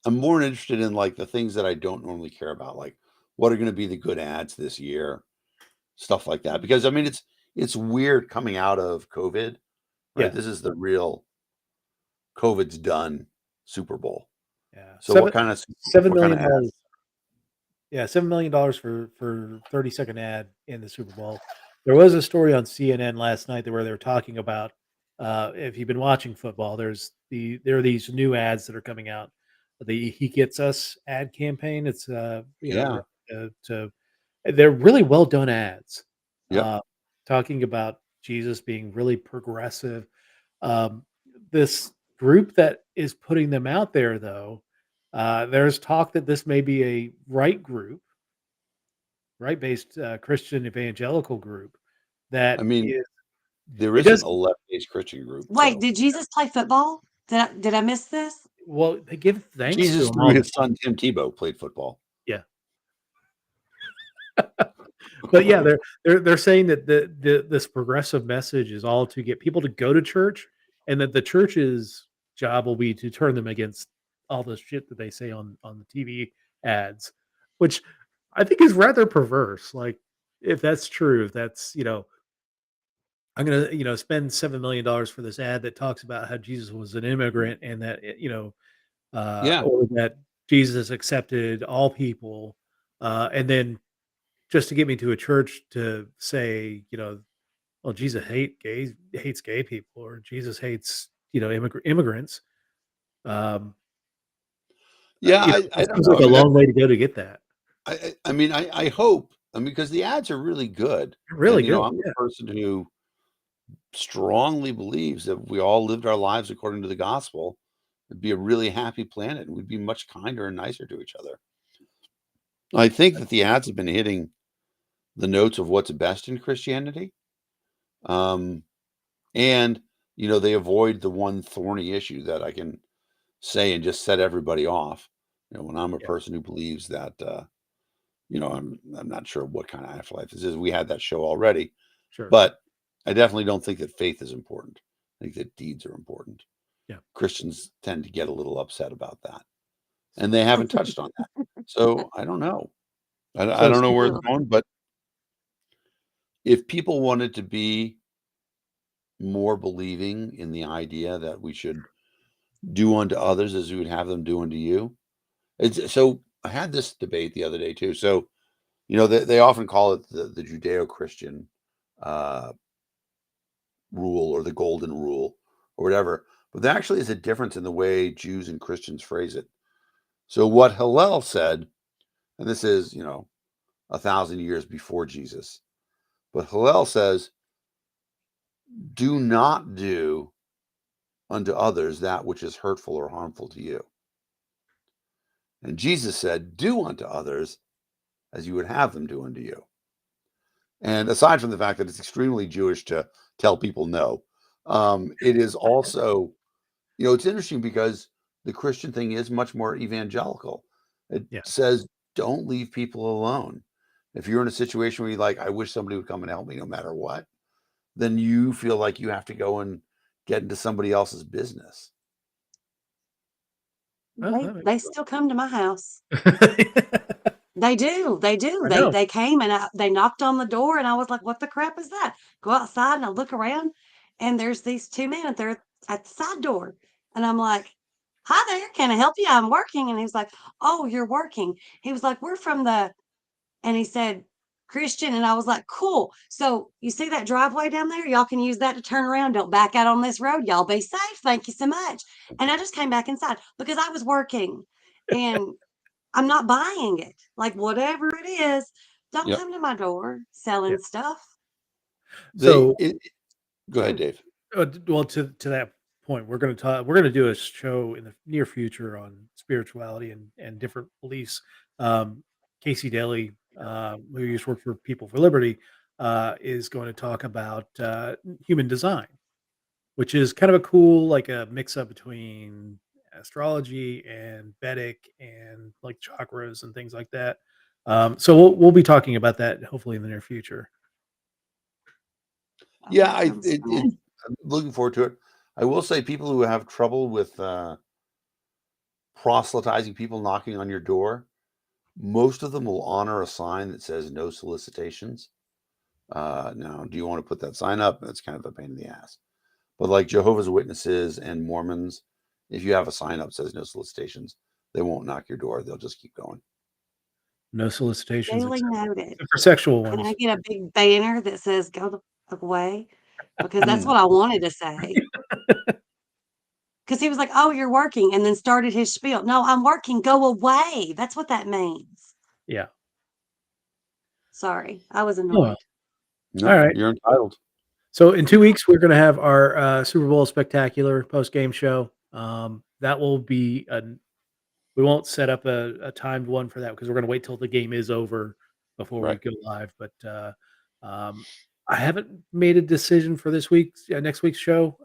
[SPEAKER 3] I'm more interested in like the things that I don't normally care about, like what are going to be the good ads this year, stuff like that. Because I mean, it's weird coming out of COVID, right?
[SPEAKER 1] Yeah.
[SPEAKER 3] This is the real COVID's done Super Bowl.
[SPEAKER 1] Yeah.
[SPEAKER 3] So what kind of
[SPEAKER 1] $7
[SPEAKER 3] what kind of
[SPEAKER 1] million.
[SPEAKER 3] ads?
[SPEAKER 1] Yeah, $7 million for 30-second ad in the Super Bowl. There was a story on CNN last night where they were talking about if you've been watching football, there are these new ads that are coming out. The He Gets Us ad campaign. It's
[SPEAKER 3] Yeah.
[SPEAKER 1] they're really well done ads.
[SPEAKER 3] Yep.
[SPEAKER 1] Talking about Jesus being really progressive. Um, this group that is putting them out there, though, there's talk that this may be a right group, right-based Christian evangelical group
[SPEAKER 3] I
[SPEAKER 1] that
[SPEAKER 3] mean,
[SPEAKER 1] is.
[SPEAKER 3] there
[SPEAKER 1] It
[SPEAKER 3] isn't
[SPEAKER 1] does
[SPEAKER 3] a left-based Christian group,
[SPEAKER 2] Wait,
[SPEAKER 3] so
[SPEAKER 2] did Jesus play football? Did I miss this?
[SPEAKER 1] well. They give thanks to
[SPEAKER 3] Jesus
[SPEAKER 1] him
[SPEAKER 3] through
[SPEAKER 1] all the
[SPEAKER 3] his
[SPEAKER 1] time.
[SPEAKER 3] son Tim Tebow played football.
[SPEAKER 1] Yeah, but yeah, they're saying that this progressive message is all to get people to go to church, and that the church's job will be to turn them against all the shit that they say on the TV ads, which I think is rather perverse. Like, if that's true, if that's I'm gonna spend $7 million for this ad that talks about how Jesus was an immigrant and that
[SPEAKER 3] Yeah.
[SPEAKER 1] or that Jesus accepted all people, and then just to get me to a church to say, well, Jesus hates gay people, or Jesus hates, immigrants. Um,
[SPEAKER 3] Yeah, I
[SPEAKER 1] it
[SPEAKER 3] don't
[SPEAKER 1] seems
[SPEAKER 3] know.
[SPEAKER 1] like
[SPEAKER 3] I
[SPEAKER 1] a
[SPEAKER 3] mean,
[SPEAKER 1] long way to go to get that.
[SPEAKER 3] I mean, I hope. I mean, because the ads are really good,
[SPEAKER 1] Really
[SPEAKER 3] and
[SPEAKER 1] good.
[SPEAKER 3] I'm a
[SPEAKER 1] Yeah,
[SPEAKER 3] person who strongly believes that if we all lived our lives according to the gospel, it'd be a really happy planet, and we'd be much kinder and nicer to each other. I think that the ads have been hitting the notes of what's best in Christianity, um, and they avoid the one thorny issue that I can say and just set everybody off. When I'm a
[SPEAKER 1] yeah,
[SPEAKER 3] person who believes that, I'm not sure what kind of afterlife this is. We had that show already,
[SPEAKER 1] sure.
[SPEAKER 3] but I definitely don't think that faith is important. I think that deeds are important.
[SPEAKER 1] Yeah.
[SPEAKER 3] Christians tend to get a little upset about that, and they haven't touched on that. So I don't know. I
[SPEAKER 1] So
[SPEAKER 3] don't know where it's
[SPEAKER 2] Ugh.
[SPEAKER 3] going, but if people wanted to be more believing in the idea that we should do unto others as we would have them do unto you, so I had this debate the other day too. So they often call it the Judeo-Christian uh, rule or the golden rule or whatever, but there actually is a difference in the way Jews and Christians phrase it. So what Hillel said, and this is 1,000 years before Jesus, but Hillel says, "Do not do unto others that which is hurtful or harmful to you." And Jesus said, "Do unto others as you would have them do unto you." And aside from the fact that it's extremely Jewish to tell people no, it is also, it's interesting because the Christian thing is much more evangelical. It
[SPEAKER 1] Yeah,
[SPEAKER 3] says, don't leave people alone. If you're in a situation where you're like, I wish somebody would come and help me no matter what, then you feel like you have to go and get into somebody else's business.
[SPEAKER 1] Oh,
[SPEAKER 2] They
[SPEAKER 1] that makes
[SPEAKER 2] they still come to my house.
[SPEAKER 1] sense.
[SPEAKER 2] They do, they do.
[SPEAKER 1] I
[SPEAKER 2] They
[SPEAKER 1] know.
[SPEAKER 2] they came and they knocked on the door and I was like, "What the crap is that?" Go outside and I look around and there's these 2 men and they're at the side door. And I'm like, "Hi there, can I help you? I'm working." And he was like, "Oh, you're working." He was like, "We're from the," and he said, "Christian." And I was like, "Cool. So you see that driveway down there? Y'all can use that to turn around. Don't back out on this road. Y'all be safe. Thank you so much." And I just came back inside because I was working and I'm not buying it. Like, whatever it is, don't
[SPEAKER 3] Yep.
[SPEAKER 2] come to my door
[SPEAKER 1] Yeah.
[SPEAKER 2] selling stuff.
[SPEAKER 3] They
[SPEAKER 1] So,
[SPEAKER 3] go ahead, Dave.
[SPEAKER 1] well, to that point, we're gonna do a show in the near future on spirituality and different beliefs. Casey Daly, who used to work for People for Liberty, is going to talk about human design, which is kind of a cool, like a mix up between astrology and Vedic and like chakras and things like that. So we'll be talking about that hopefully in the near future.
[SPEAKER 2] Oh,
[SPEAKER 3] Yeah,
[SPEAKER 2] that sounds fun.
[SPEAKER 3] I'm looking forward to it. I will say people who have trouble with proselytizing people knocking on your door, most of them will honor a sign that says no solicitations. Now, do you want to put that sign up? That's kind of a pain in the ass. But like Jehovah's Witnesses and Mormons, if you have a sign up that says no solicitations, they won't knock your door. They'll just keep going.
[SPEAKER 1] No solicitations
[SPEAKER 2] Duly noted.
[SPEAKER 1] except for sexual
[SPEAKER 2] Can I
[SPEAKER 1] ones.
[SPEAKER 2] get a big banner that says "Go the fuck away"? Because that's
[SPEAKER 3] Mm.
[SPEAKER 2] what I wanted to say. Because he was like, "Oh, you're working," and then started his spiel. No, I'm working. Go away. That's what that means.
[SPEAKER 1] Yeah.
[SPEAKER 2] Sorry, I was
[SPEAKER 1] Oh, well.
[SPEAKER 2] annoyed.
[SPEAKER 3] No,
[SPEAKER 1] All right.
[SPEAKER 3] you're entitled.
[SPEAKER 1] So in 2 weeks, we're going to have our Super Bowl spectacular post game show. That will be we won't set up a timed one for that because we're going to wait till the game is over before we
[SPEAKER 3] Right.
[SPEAKER 1] go live. But I haven't made a decision for this week's next week's show.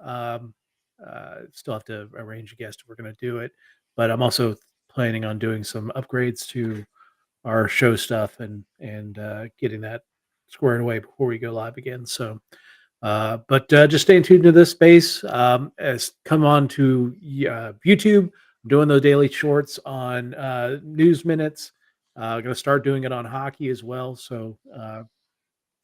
[SPEAKER 1] Still have to arrange a guest if we're going to do it. But I'm also planning on doing some upgrades to our show stuff and getting that squared away before we go live again. So. But just staying tuned to this space. As come on to YouTube, I'm doing those daily shorts on news minutes. Going to start doing it on hockey as well. So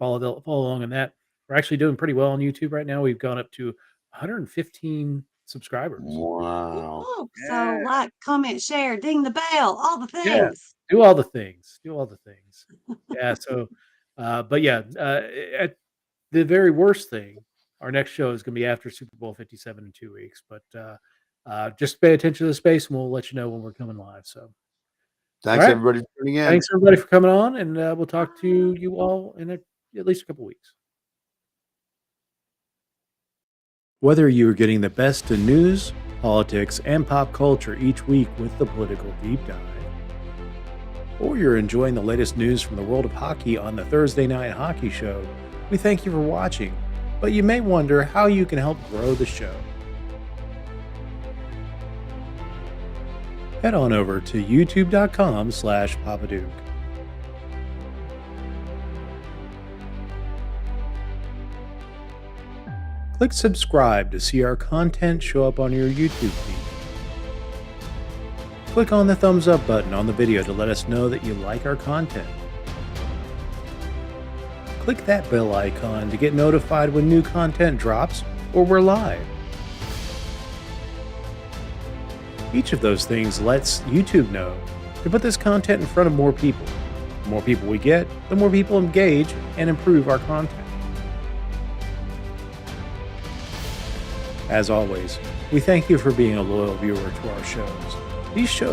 [SPEAKER 1] follow along on that. We're actually doing pretty well on YouTube right now. We've gone up to 115 subscribers.
[SPEAKER 3] Wow.
[SPEAKER 2] Woo-hoo. So, like, comment, share, ding the bell, all the
[SPEAKER 1] Yeah,
[SPEAKER 2] things.
[SPEAKER 1] do all the things. Do all the things. Yeah. So, but yeah, at the very worst thing, our next show is going to be after Super Bowl 57 in 2 weeks. But just pay attention to the space, and we'll let you know when we're coming live. So, all
[SPEAKER 3] Thanks
[SPEAKER 1] right.
[SPEAKER 3] everybody for tuning in.
[SPEAKER 1] Thanks everybody for coming on, and we'll talk to you all in at least a couple weeks. Whether you are getting the best in news, politics, and pop culture each week with the Political Deep Dive, or you're enjoying the latest news from the world of hockey on the Thursday Night Hockey Show, we thank you for watching, but you may wonder how you can help grow the show. Head on over to youtube.com/Papaduke. Click subscribe to see our content show up on your YouTube feed. Click on the thumbs up button on the video to let us know that you like our content. Click that bell icon to get notified when new content drops or we're live. Each of those things lets YouTube know to put this content in front of more people. The more people we get, the more people engage and improve our content. As always, we thank you for being a loyal viewer to our shows. These shows